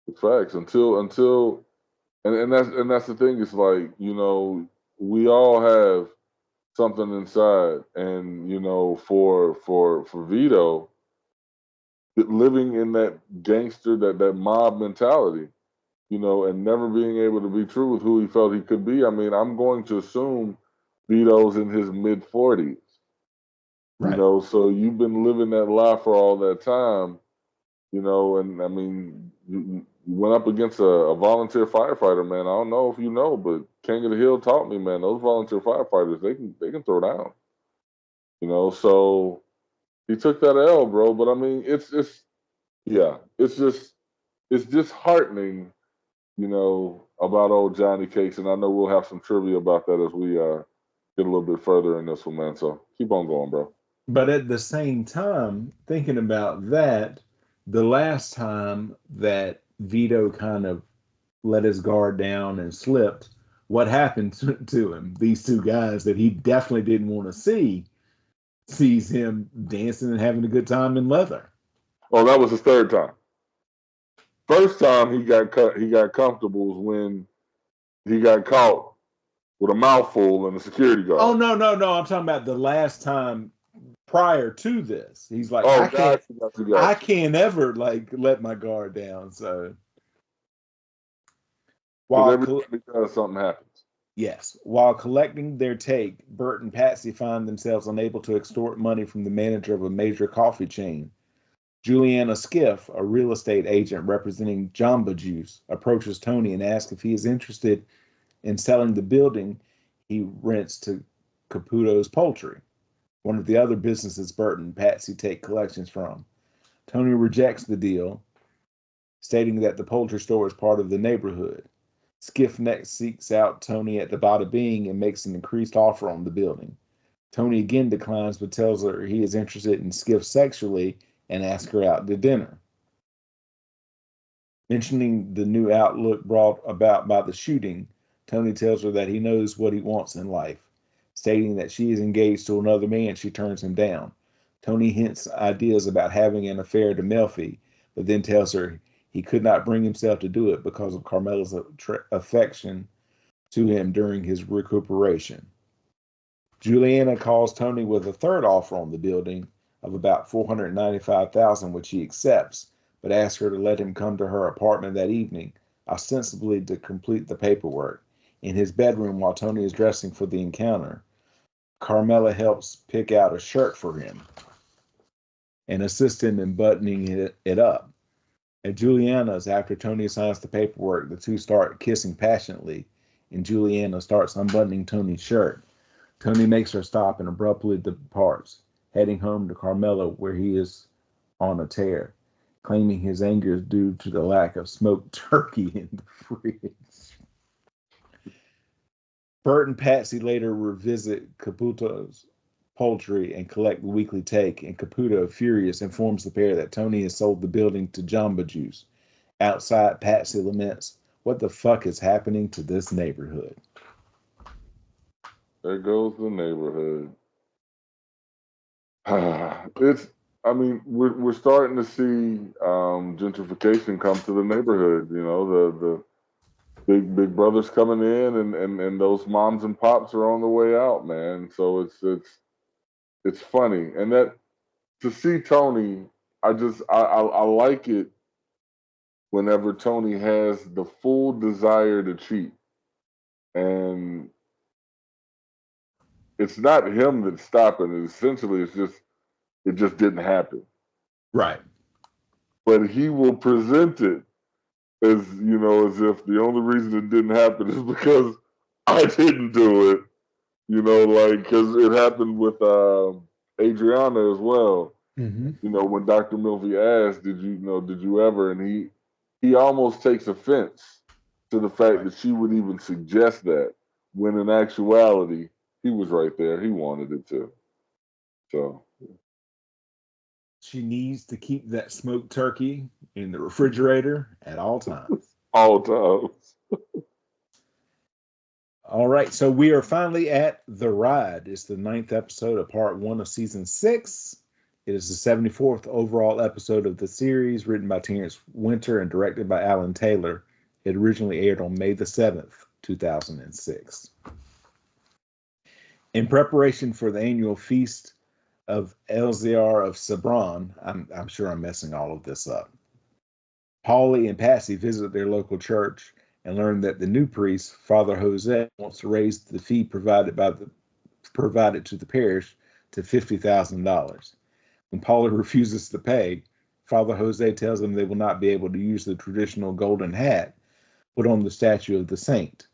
It's facts. Until and that's the thing. It's like, we all have something inside, and for Vito, living in that gangster, that mob mentality, and never being able to be true with who he felt he could be. I mean, I'm going to assume Vito's in his mid 40s. Right. So you've been living that lie for all that time. And I mean, you went up against a volunteer firefighter, man. I don't know if you know, but King of the Hill taught me, man, those volunteer firefighters, they can throw down. So he took that L, bro. But I mean, it's yeah, it's disheartening, about old Johnny Cakes, and I know we'll have some trivia about that as we get a little bit further in this one, man. So keep on going, bro. But at the same time, thinking about that, the last time that Vito kind of let his guard down and slipped what happened to him. These two guys that he definitely didn't want to see sees him dancing and having a good time in leather. Oh, that was his third time. First time he got comfortable was when he got caught with a mouthful and a security Oh guard. no! I'm talking about the last time prior to this. He's like, Oh, got you. I can't ever like let my guard down. So Because while every time he does, something happens. yes, while collecting their take, Bert and Patsy find themselves unable to extort money from the manager of a major coffee chain. Juliana Skiff, a real estate agent representing Jamba Juice, approaches Tony and asks if he is interested in selling the building he rents to Caputo's Poultry, one of the other businesses Bert and Patsy take collections from. Tony rejects the deal, stating that the poultry store is part of the neighborhood. Skiff next seeks out Tony at the Bada Bing and makes an increased offer on the building. Tony again declines but tells her he is interested in Skiff sexually and asks her out to dinner. Mentioning the new outlook brought about by the shooting, Tony tells her that he knows what he wants in life. Stating that she is engaged to another man, she turns him down. Tony hints ideas about having an affair to Melfi, but then tells her he could not bring himself to do it because of Carmela's affection to him during his recuperation. Juliana calls Tony with a third offer on the building of about $495,000, which he accepts, but asks her to let him come to her apartment that evening, ostensibly to complete the paperwork. In his bedroom, while Tony is dressing for the encounter, Carmela helps pick out a shirt for him and assists him in buttoning it up. At Juliana's, after Tony signs the paperwork, the two start kissing passionately, and Juliana starts unbuttoning Tony's shirt. Tony makes her stop and abruptly departs, heading home to Carmela, where he is on a tear, claiming his anger is due to the lack of smoked turkey in the fridge. Bert and Patsy later revisit Caputo's Poultry and collect the weekly take, and Caputo, furious, informs the pair that Tony has sold the building to Jamba Juice. Outside, Patsy laments, "What the fuck is happening to this neighborhood?" There goes the neighborhood. It's. I mean, we're starting to see gentrification come to the neighborhood. You know, the big brothers coming in, and those moms and pops are on the way out, man. So it's funny, and that to see Tony, I like it whenever Tony has the full desire to cheat, and it's not him that's stopping it. Essentially, it just didn't happen. Right. But he will present it as as if the only reason it didn't happen is because I didn't do it. Like because it happened with Adriana as well. Mm-hmm. When Dr. Milvey asked, did you ever? And he almost takes offense to the fact Right. that she would even suggest that, when in actuality, he was right there. He wanted it to. So, She needs to keep that smoked turkey in the refrigerator at all times. all times. All right, so we are finally at The Ride. It's the 9th episode of part 1 of season 6. It is the 74th overall episode of the series, written by Terrence Winter and directed by Alan Taylor. It originally aired on May the 7th, 2006. In preparation for the annual feast of Elzar of Sabran, I'm sure I'm messing all of this up, Polly and Patsy visit their local church and learn that the new priest, Father Jose, wants to raise the fee provided to the parish to $50,000. When Polly refuses to pay, Father Jose tells them they will not be able to use the traditional golden hat put on the statue of the saint.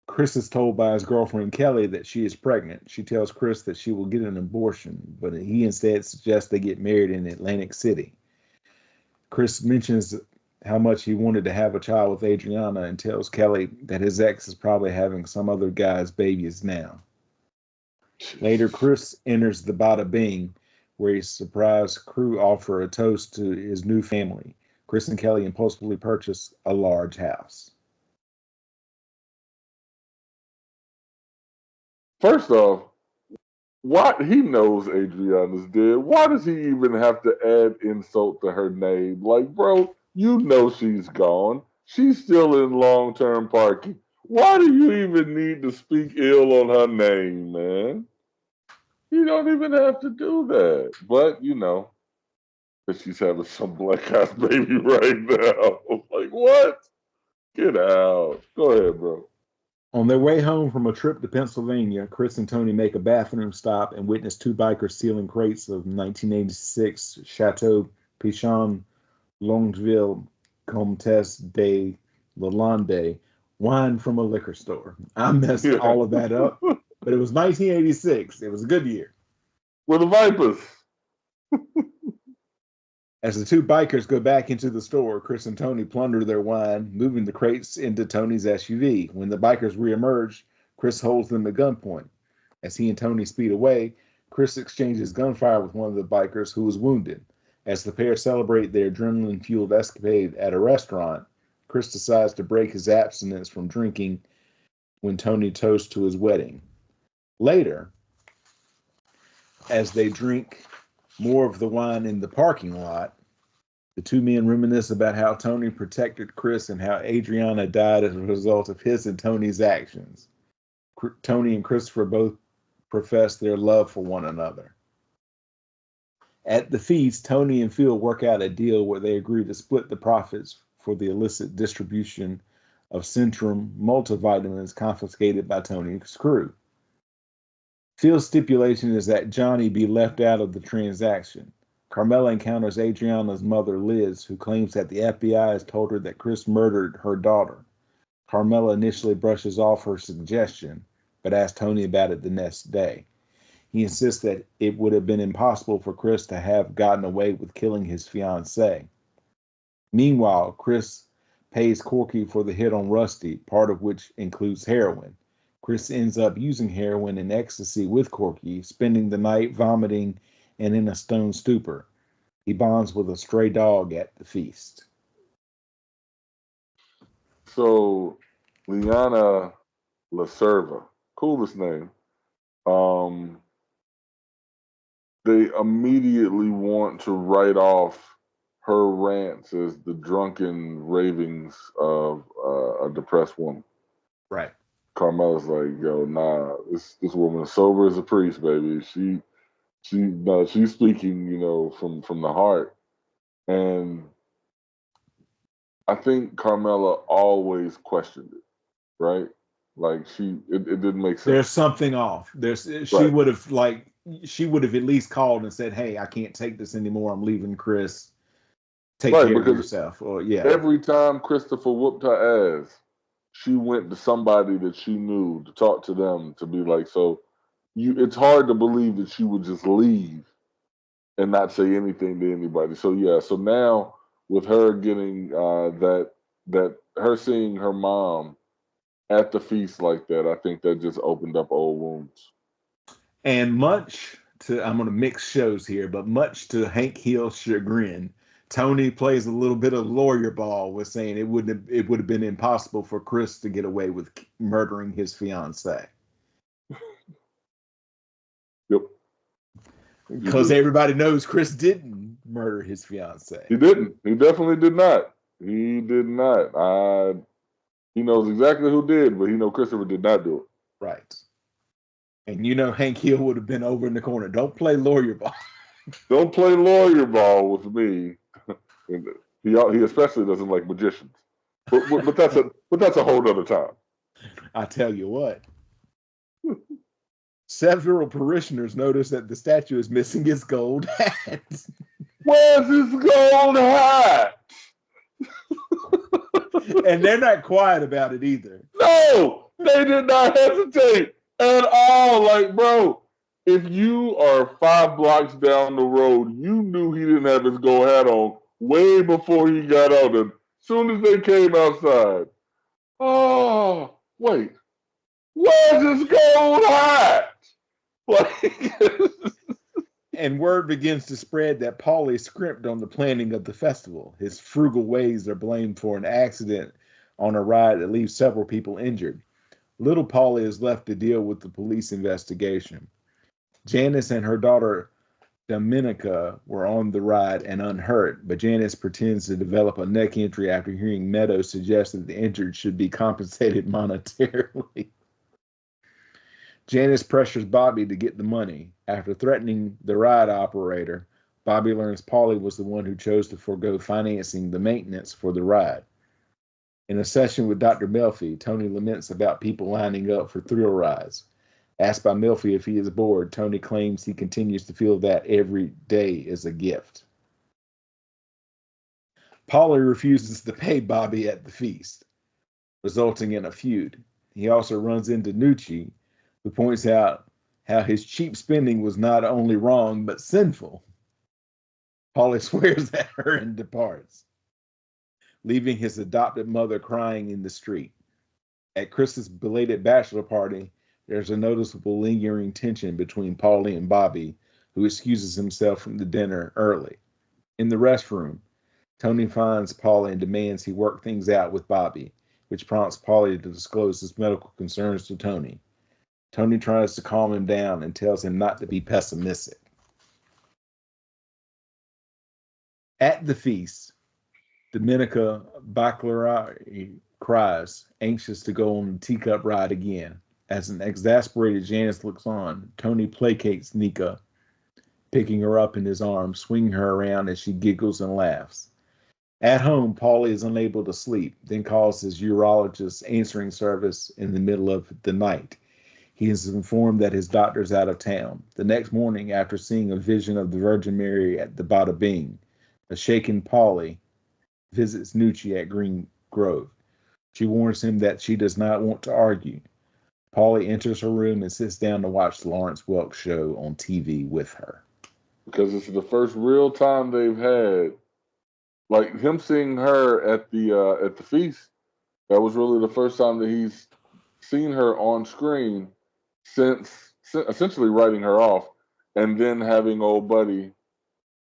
Chris is told by his girlfriend Kelly that she is pregnant. She tells Chris that she will get an abortion, but he instead suggests they get married in Atlantic City. Chris mentions how much he wanted to have a child with Adriana and tells Kelly that his ex is probably having some other guy's babies now. Later, Chris enters the Bada Bing, where his surprised crew offer a toast to his new family. Chris and Kelly impulsively purchase a large house. First off, why he knows Adriana's dead. Why does he even have to add insult to her name? Like, bro, you know she's gone. She's still in long-term parking. Why do you even need to speak ill on her name, man? You don't even have to do that. But that she's having some black ass baby right now. Like, what? Get out. Go ahead, bro. On their way home from a trip to Pennsylvania, Chris and Tony make a bathroom stop and witness two bikers stealing crates of 1986 Chateau Pichon Longueville Comtesse de Lalande wine from a liquor store. I messed Yeah. all of that up, but it was 1986. It was a good year. We're the Vipers. As the two bikers go back into the store, Chris and Tony plunder their wine, moving the crates into Tony's SUV. When the bikers reemerge, Chris holds them at gunpoint. As he and Tony speed away, Chris exchanges gunfire with one of the bikers who is wounded. As the pair celebrate their adrenaline-fueled escapade at a restaurant, Chris decides to break his abstinence from drinking when Tony toasts to his wedding. Later, as they drink more of the wine in the parking lot, the two men reminisce about how Tony protected Chris and how Adriana died as a result of his and Tony's actions. Tony and Christopher both profess their love for one another. At the feast, Tony and Phil work out a deal where they agree to split the profits for the illicit distribution of Centrum multivitamins confiscated by Tony's crew. Phil's stipulation is that Johnny be left out of the transaction. Carmela encounters Adriana's mother, Liz, who claims that the FBI has told her that Chris murdered her daughter. Carmela initially brushes off her suggestion, but asks Tony about it the next day. He insists that it would have been impossible for Chris to have gotten away with killing his fiancée. Meanwhile, Chris pays Corky for the hit on Rusty, part of which includes heroin. Chris ends up using heroin and ecstasy with Corky, spending the night vomiting and in a stone stupor. He bonds with a stray dog at the feast. So, Liana Lacerva, coolest name. Um, they immediately want to write off her rants as the drunken ravings of a depressed woman. Right. Carmela's like, yo, nah, this woman is sober as a priest, baby. No, she's speaking, from the heart. And I think Carmela always questioned it, right? Like it didn't make There's sense. something off. Right. She would have at least called and said, "Hey, I can't take this anymore. I'm leaving, Chris. Take Right, care of because yourself." Or yeah. every time Christopher whooped her ass, she went to somebody that she knew to talk to them to be like, so it's hard to believe that she would just leave and not say anything to anybody. So yeah, so now with her getting that her seeing her mom at the feast like that, I think that just opened up old wounds. And I'm going to mix shows here, but much to Hank Hill's chagrin, Tony plays a little bit of lawyer ball with saying it would have been impossible for Chris to get away with murdering his fiancee. Yep. Because everybody knows Chris didn't murder his fiancee. He didn't. He definitely did not. He did not. He knows exactly who did, but he knows Christopher did not do it. Right. And Hank Hill would have been over in the corner. Don't play lawyer ball. Don't play lawyer ball with me. He especially doesn't like magicians. But that's a whole other time. I tell you what. Several parishioners notice that the statue is missing its gold hat. Where's his gold hat? And they're not quiet about it either. No, they did not hesitate at all. Like, bro, if you are 5 blocks down the road, you knew he didn't have his gold hat on way before he got out. And as soon as they came outside, oh, wait, where's his gold hat? Like, and word begins to spread that Paulie scrimped on the planning of the festival. His frugal ways are blamed for an accident on a ride that leaves several people injured. Little Polly is left to deal with the police investigation. Janice and her daughter Dominica were on the ride and unhurt, but Janice pretends to develop a neck injury after hearing Meadows suggest that the injured should be compensated monetarily. Janice pressures Bobby to get the money. After threatening the ride operator, Bobby learns Polly was the one who chose to forego financing the maintenance for the ride. In a session with Dr. Melfi, Tony laments about people lining up for thrill rides. Asked by Melfi if he is bored, Tony claims he continues to feel that every day is a gift. Polly refuses to pay Bobby at the feast, resulting in a feud. He also runs into Nucci, who points out how his cheap spending was not only wrong, but sinful. Polly swears at her and departs, leaving his adopted mother crying in the street. At Chris's belated bachelor party, there's a noticeable lingering tension between Polly and Bobby, who excuses himself from the dinner early. In the restroom, Tony finds Polly and demands he work things out with Bobby, which prompts Polly to disclose his medical concerns to Tony. Tony tries to calm him down and tells him not to be pessimistic. At the feast, Dominica Baccarat cries, anxious to go on the teacup ride again. As an exasperated Janice looks on, Tony placates Nika, picking her up in his arms, swinging her around as she giggles and laughs. At home, Paulie is unable to sleep, then calls his urologist's answering service in the middle of the night. He is informed that his doctor is out of town. The next morning, after seeing a vision of the Virgin Mary at the Bada Bing, a shaken Paulie visits Nucci at Green Grove. She warns him that she does not want to argue. Paulie enters her room and sits down to watch the Lawrence Welk show on TV with her. Because it's the first real time they've had, like him seeing her at the feast. That was really the first time that he's seen her on screen since essentially writing her off, and then having old buddy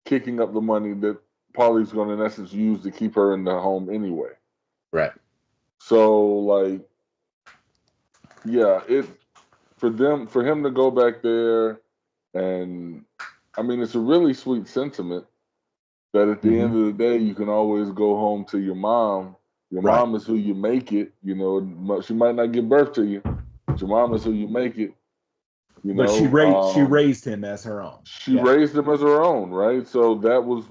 kicking up the money that Polly's going to in essence use to keep her in the home anyway. Right. So like, yeah, it for him to go back there, and I mean it's a really sweet sentiment that at the end of the day you can always go home to your mom. Your Right. mom is who you make it. You know, she might not give birth to you, but your mom is who you make it. You But she know, raised him as her own. she Yeah. raised him as her own, right? So that was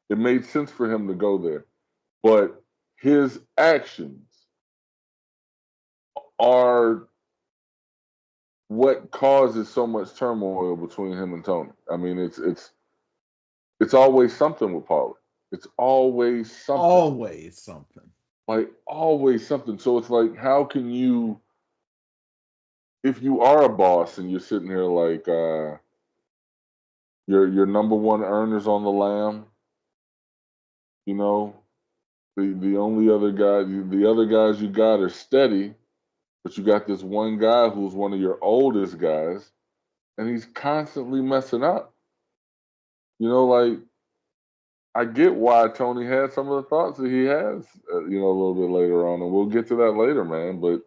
it made sense for him to go there. But his actions are what causes so much turmoil between him and Tony. I mean, it's always something with Paula. It's always something. Always something. Like always something. So it's like, how can you, if you are a boss and you're sitting here like your number one earners on the lam, you know, the only other guy, the other guys you got are steady, but you got this one guy who's one of your oldest guys, and he's constantly messing up. You know, like I get why Tony had some of the thoughts that he has, you know, a little bit later on, and we'll get to that later, man. But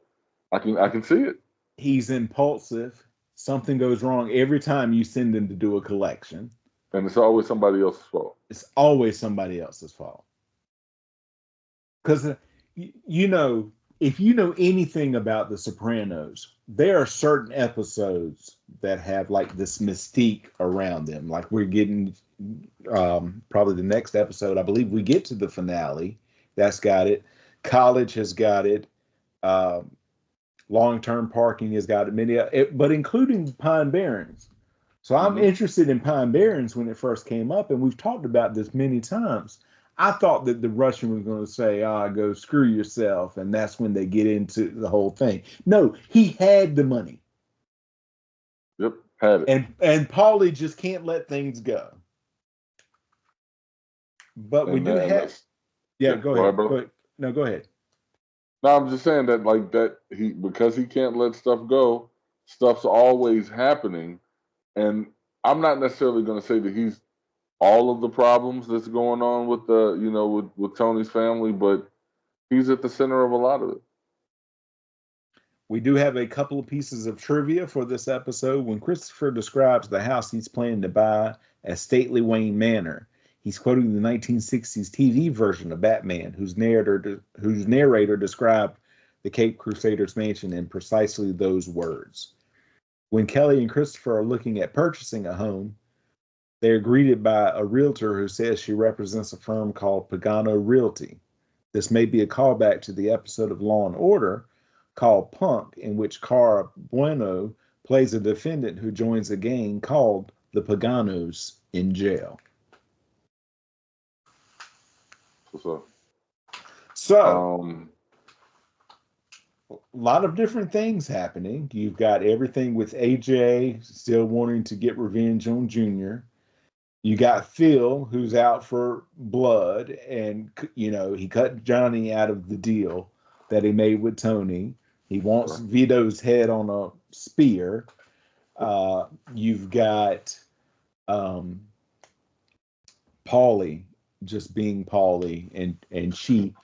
I can see it. He's impulsive. Something goes wrong every time you send him to do a collection. And it's always somebody else's fault. It's always somebody else's fault. Because, you know, if you know anything about The Sopranos, there are certain episodes that have like this mystique around them. Like we're getting probably the next episode, I believe we get to the finale. That's got it. College has got it. Long-term parking has got it. Many, but including Pine Barrens. So I'm interested in Pine Barrens when it first came up, and we've talked about this many times. I thought that the Russian was going to say, go screw yourself, and that's when they get into the whole thing. No, he had the money. Yep, had it. And Paulie just can't let things go. But we do have... Yeah, go ahead. Go ahead. No, go ahead. No, I'm just saying that like that because he can't let stuff go, stuff's always happening. And I'm not necessarily going to say that he's all of the problems that's going on with the, you know, with Tony's family, but he's at the center of a lot of it. We do have a couple of pieces of trivia for this episode. When Christopher describes the house he's planning to buy as Stately Wayne Manor, he's quoting the 1960s TV version of Batman, whose narrator described the Cape Crusaders mansion in precisely those words. When Kelly and Christopher are looking at purchasing a home, they are greeted by a realtor who says she represents a firm called Pagano Realty. This may be a callback to the episode of Law and Order called Punk, in which Cara Bueno plays a defendant who joins a gang called the Paganos in jail. What's up? So, a lot of different things happening. You've got everything with AJ still wanting to get revenge on Junior. You got Phil, who's out for blood, and he cut Johnny out of the deal that he made with Tony. He wants Vito's head on a spear. You've got Paulie just being Paulie and cheap.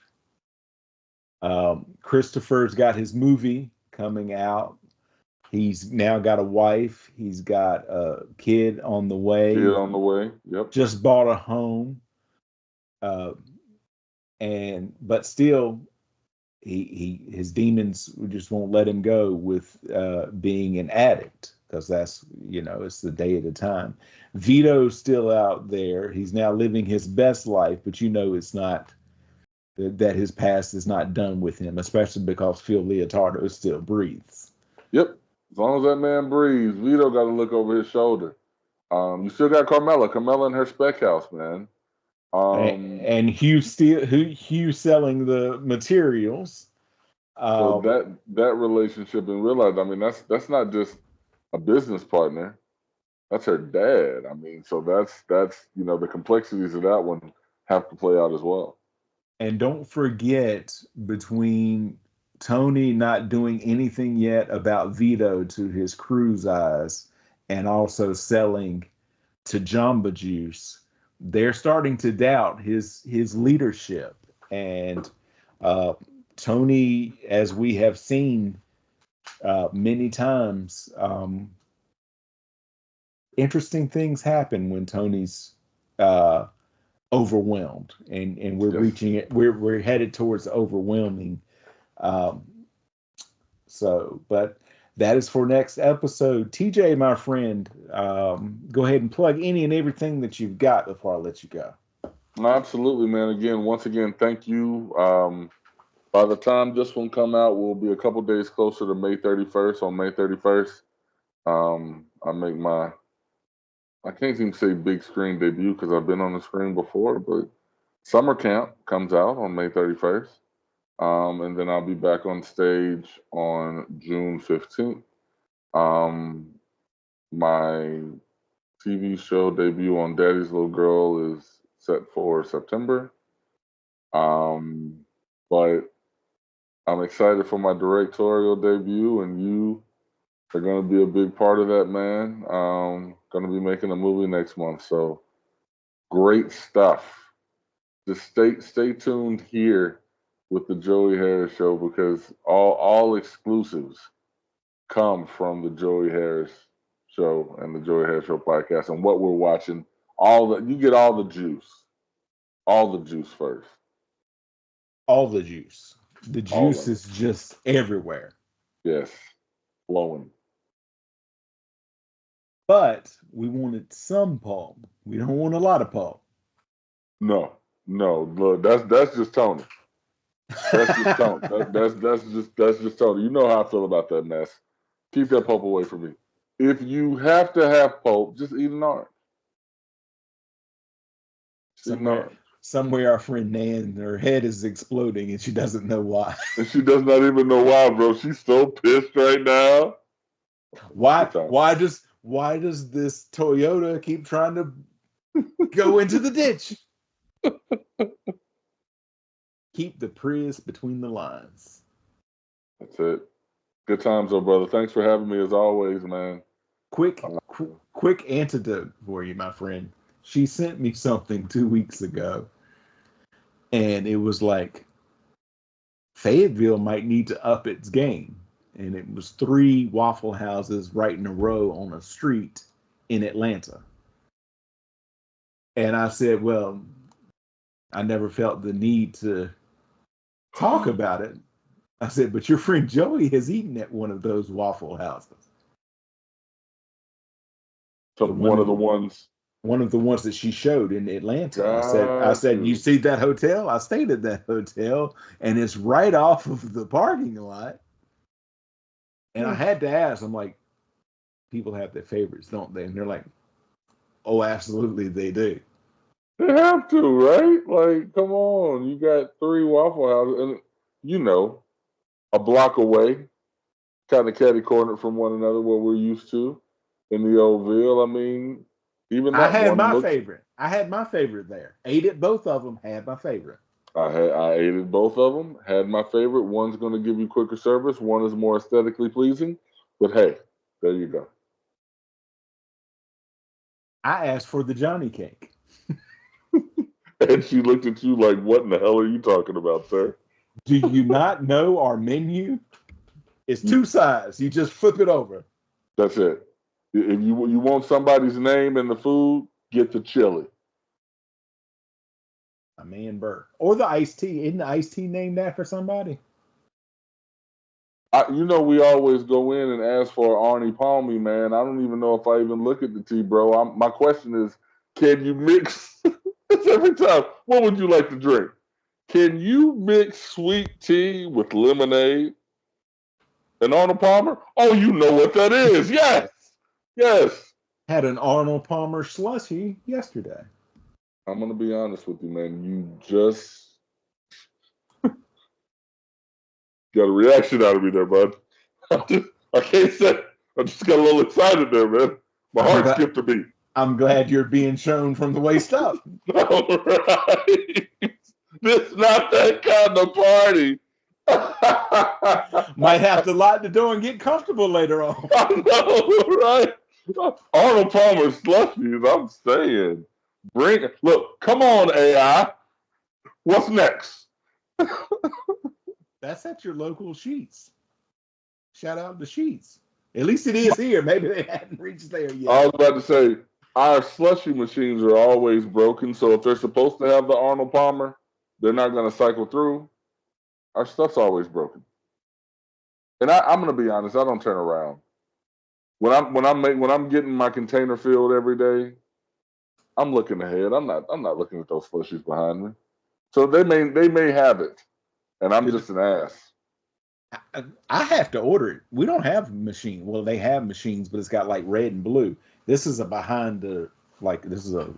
Christopher's got his movie coming out. He's now got a wife. He's got a kid on the way. Yep. Just bought a home. But still, his demons just won't let him go with being an addict, because that's it's the day at a time. Vito's still out there. He's now living his best life, but it's not that his past is not done with him, especially because Phil Leotardo still breathes. Yep. As long as that man breathes, Vito got to look over his shoulder. You still got Carmela in her spec house, man. And Hugh selling the materials. So that relationship, and realize, I mean, that's not just a business partner. That's her dad. I mean, so that's the complexities of that one have to play out as well. And don't forget, between Tony not doing anything yet about Vito to his crew's eyes, and also selling to Jamba Juice, they're starting to doubt his leadership. And Tony, as we have seen many times, interesting things happen when Tony's overwhelmed, and we're reaching it. We're headed towards overwhelming. But that is for next episode. TJ, my friend, go ahead and plug any and everything that you've got before I let you go. Absolutely, man. Once again, thank you. By the time this one come out, we'll be a couple days closer to May 31st. On May 31st, I make I can't even say big screen debut because I've been on the screen before, but Summer Camp comes out on May 31st. And then I'll be back on stage on June 15th. My TV show debut on Daddy's Little Girl is set for September. But I'm excited for my directorial debut, and you are going to be a big part of that, man. Going to be making a movie next month, so great stuff. Just stay tuned here with the Joey Harris Show, because all exclusives come from the Joey Harris Show and the Joey Harris Show podcast, and what we're watching. You get all the juice first. All the juice. The juice is just everywhere. Yes, flowing. But we wanted some pulp. We don't want a lot of pulp. No. Look, that's just Tony. That's just Tony. That's just Tony. You know how I feel about that mess. Keep that pulp away from me. If you have to have pulp, just eat an orange. Somewhere our friend Nan, her head is exploding and she doesn't know why. And she does not even know why, bro. She's so pissed right now. Why does this Toyota keep trying to go into the ditch? Keep the Prius between the lines. That's it. Good times, though, brother. Thanks for having me as always, man. Quick antidote for you, my friend. She sent me something 2 weeks ago, and it was like, Fayetteville might need to up its game. and it was 3 Waffle Houses right in a row on a street in Atlanta. And I said, well, I never felt the need to talk about it. I said, but your friend Joey has eaten at one of those Waffle Houses. So The one one of in the ones. one of the ones that she showed in Atlanta. I Got said, you you. see that hotel? I stayed at that hotel, and it's right off of the parking lot. And I had to ask, I'm like, people have their favorites, don't they? And they're like, oh, absolutely, they do. They have to, right? Like, come on. You got 3 Waffle Houses, and you know, a block away, kind of catty cornered from one another, what we're used to in the old Ville. I mean, even I that had one my looks. favorite. I had my favorite there. Ate at both of them. Had my favorite. I ate at both of them. Had my favorite. One's going to give you quicker service. One is more aesthetically pleasing. But hey, there you go. I asked for the Johnny cake. And she looked at you like, "What in the hell are you talking about, sir?" Do you not know our menu? It's You, 2 sides. You just flip it over. that's it. If you want somebody's name in the food, get the chili. A man Burke. Or the iced tea. Isn't the iced tea named after somebody? We always go in and ask for Arnie Palmy, man. I don't even know if I even look at the tea, bro. My question is, can you mix? It's every time. What would you like to drink? Can you mix sweet tea with lemonade and Arnold Palmer? Oh, you know what that is. Yes. Yes. Had an Arnold Palmer slushy yesterday. I'm going to be honest with you, man. You just got a reaction out of me there, bud. I can't say. I just got a little excited there, man. My I'm heart glad, skipped a beat. I'm glad you're being shown from the waist up. All right. This not that kind of party. Might have to lock the door and get comfortable later on. I know, right? Arnold Palmer slushies, I'm saying. Look, come on, AI. What's next? That's at your local Sheets. Shout out to Sheets. At least it is here. Maybe they hadn't reached there I yet. was about to say, our slushy machines are always broken, so if they're supposed to have the Arnold Palmer, they're not going to cycle through. Our stuff's always broken. And I'm going to be honest, I don't turn around. When I'm getting my container filled every day, I'm looking ahead. I'm not looking at those slushies behind me. So they may have it, and I'm just an ass. I have to order it. We don't have a machine. Well, they have machines, but it's got like red and blue. This is a behind the this is a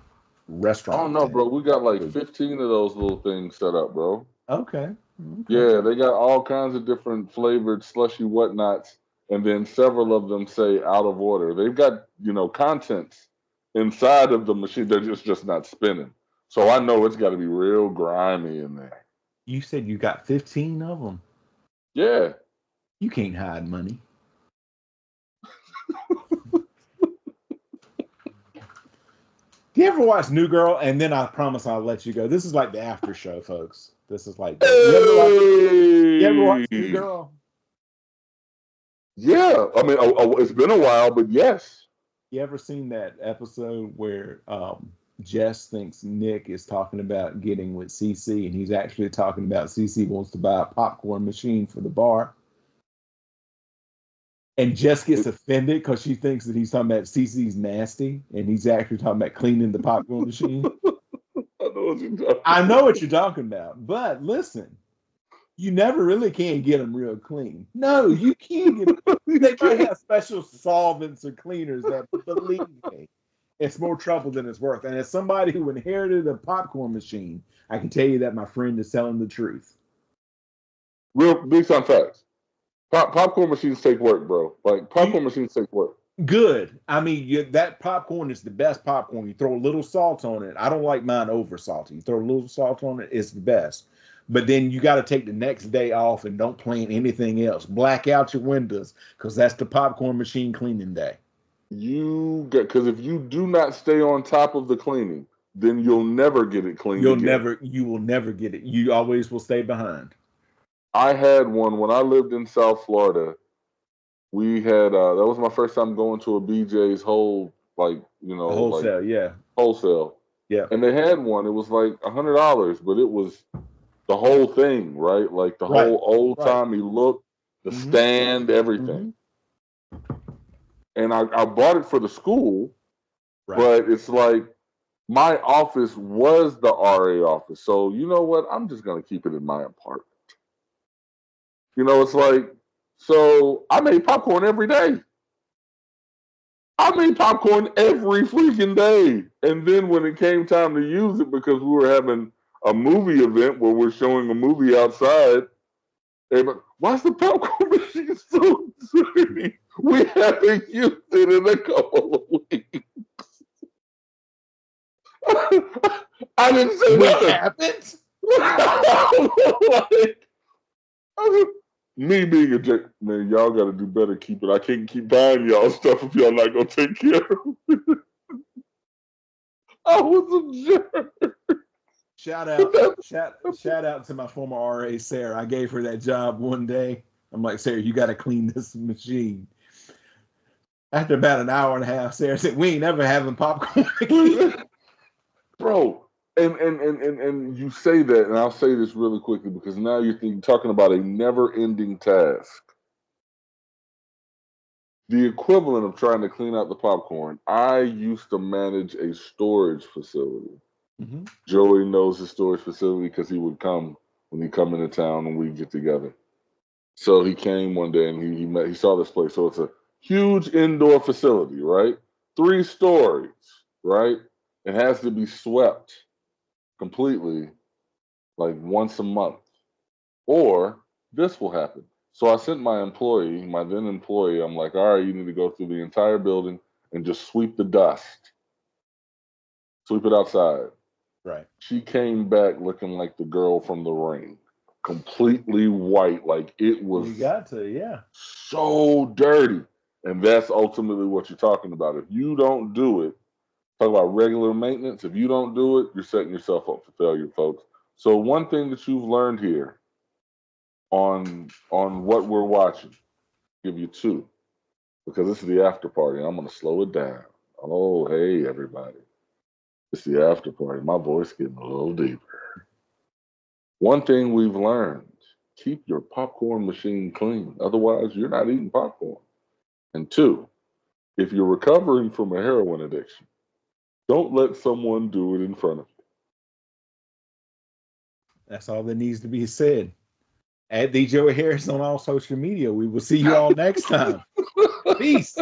Oh restaurant no, thing. bro. We got like 15 of those little things set up, bro. Okay. Okay. Yeah, they got all kinds of different flavored slushy whatnots, and then several of them say out of order. They've got contents inside of the machine. They're just not spinning. So I know it's got to be real grimy in there. You said you got 15 of them. Yeah. You can't hide money. Do you ever watch New Girl? And then I promise I'll let you go. This is like the after show, folks. This is like you ever watch New Hey. Girl? Yeah. I mean, it's been a while, but yes. You ever seen that episode where Jess thinks Nick is talking about getting with Cece, and he's actually talking about Cece wants to buy a popcorn machine for the bar? And Jess gets offended because she thinks that he's talking about Cece's nasty, and he's actually talking about cleaning the popcorn machine. I know what you're talking I know what you're talking about, but listen, you never really can get them real clean. No, you can't get them. They might have special solvents or cleaners that, believe me, it's more trouble than it's worth. And as somebody who inherited a popcorn machine, I can tell you that my friend is telling the truth. Real big time facts. Popcorn machines take work, bro. Like You popcorn machines take work. good. I mean, that popcorn is the best popcorn. You throw a little salt on it. I don't like mine over salty. You throw a little salt on it, it's the best. But then you got to take the next day off and don't plan anything else. Black out your windows because that's the popcorn machine cleaning day. Because if you do not stay on top of the cleaning, then you'll never get it cleaned again. You will never get it. You always will stay behind. I had one when I lived in South Florida. We had that was my first time going to a BJ's whole, like, A like wholesale, yeah. wholesale, Yeah. and they had one. It was like $100, but it was the whole thing, right? Like the Right. whole old Right. timey look, the Mm-hmm. stand, everything. Mm-hmm. And I bought it for the school, Right. but it's like my office was the RA office. So you know what? I'm just gonna keep it in my apartment. It's like, so I made popcorn every day. I made popcorn every freaking day. And then when it came time to use it, because we were having a movie event where we're showing a movie outside, everybody, why's the popcorn machine so dirty? We haven't used it in a couple of weeks. I didn't say We nothing. haven't. Like, me being a jerk, man, y'all got to do better. Keep it. I can't keep buying y'all stuff if y'all not gonna take care of it. I was a jerk. Shout But out, that's shout out to my former RA, Sarah. I gave her that job one day. I'm like, Sarah, you got to clean this machine. After about an hour and a half, Sarah said, "We ain't ever having popcorn again." bro. And you say that, and I'll say this really quickly because now you're talking about a never-ending task. The equivalent of trying to clean out the popcorn. I used to manage a storage facility. Mm-hmm. Joey knows the storage facility because he would come when he come into town and we get together. So he came one day and he saw this place. So it's a huge indoor facility, right? 3 stories, right? It has to be swept completely like once a month, or this will happen. So I sent my then employee, I'm like, all right, you need to go through the entire building and just sweep the dust, sweep it outside. Right. She came back looking like the girl from The Ring, completely white, like it was You got to, yeah. so dirty. And that's ultimately what you're talking about. If you don't do it, talk about regular maintenance. If you don't do it, you're setting yourself up for failure, folks. So one thing that you've learned here on what we're watching, give you two, because this is the after party. I'm gonna slow it down. Oh, hey everybody. It's the after party. My voice getting a little deeper. One thing we've learned, keep your popcorn machine clean. Otherwise, you're not eating popcorn. And two, if you're recovering from a heroin addiction, don't let someone do it in front of That's all that needs to be said. At the Joey Harris on all social media. We will see you all next time. you. Peace.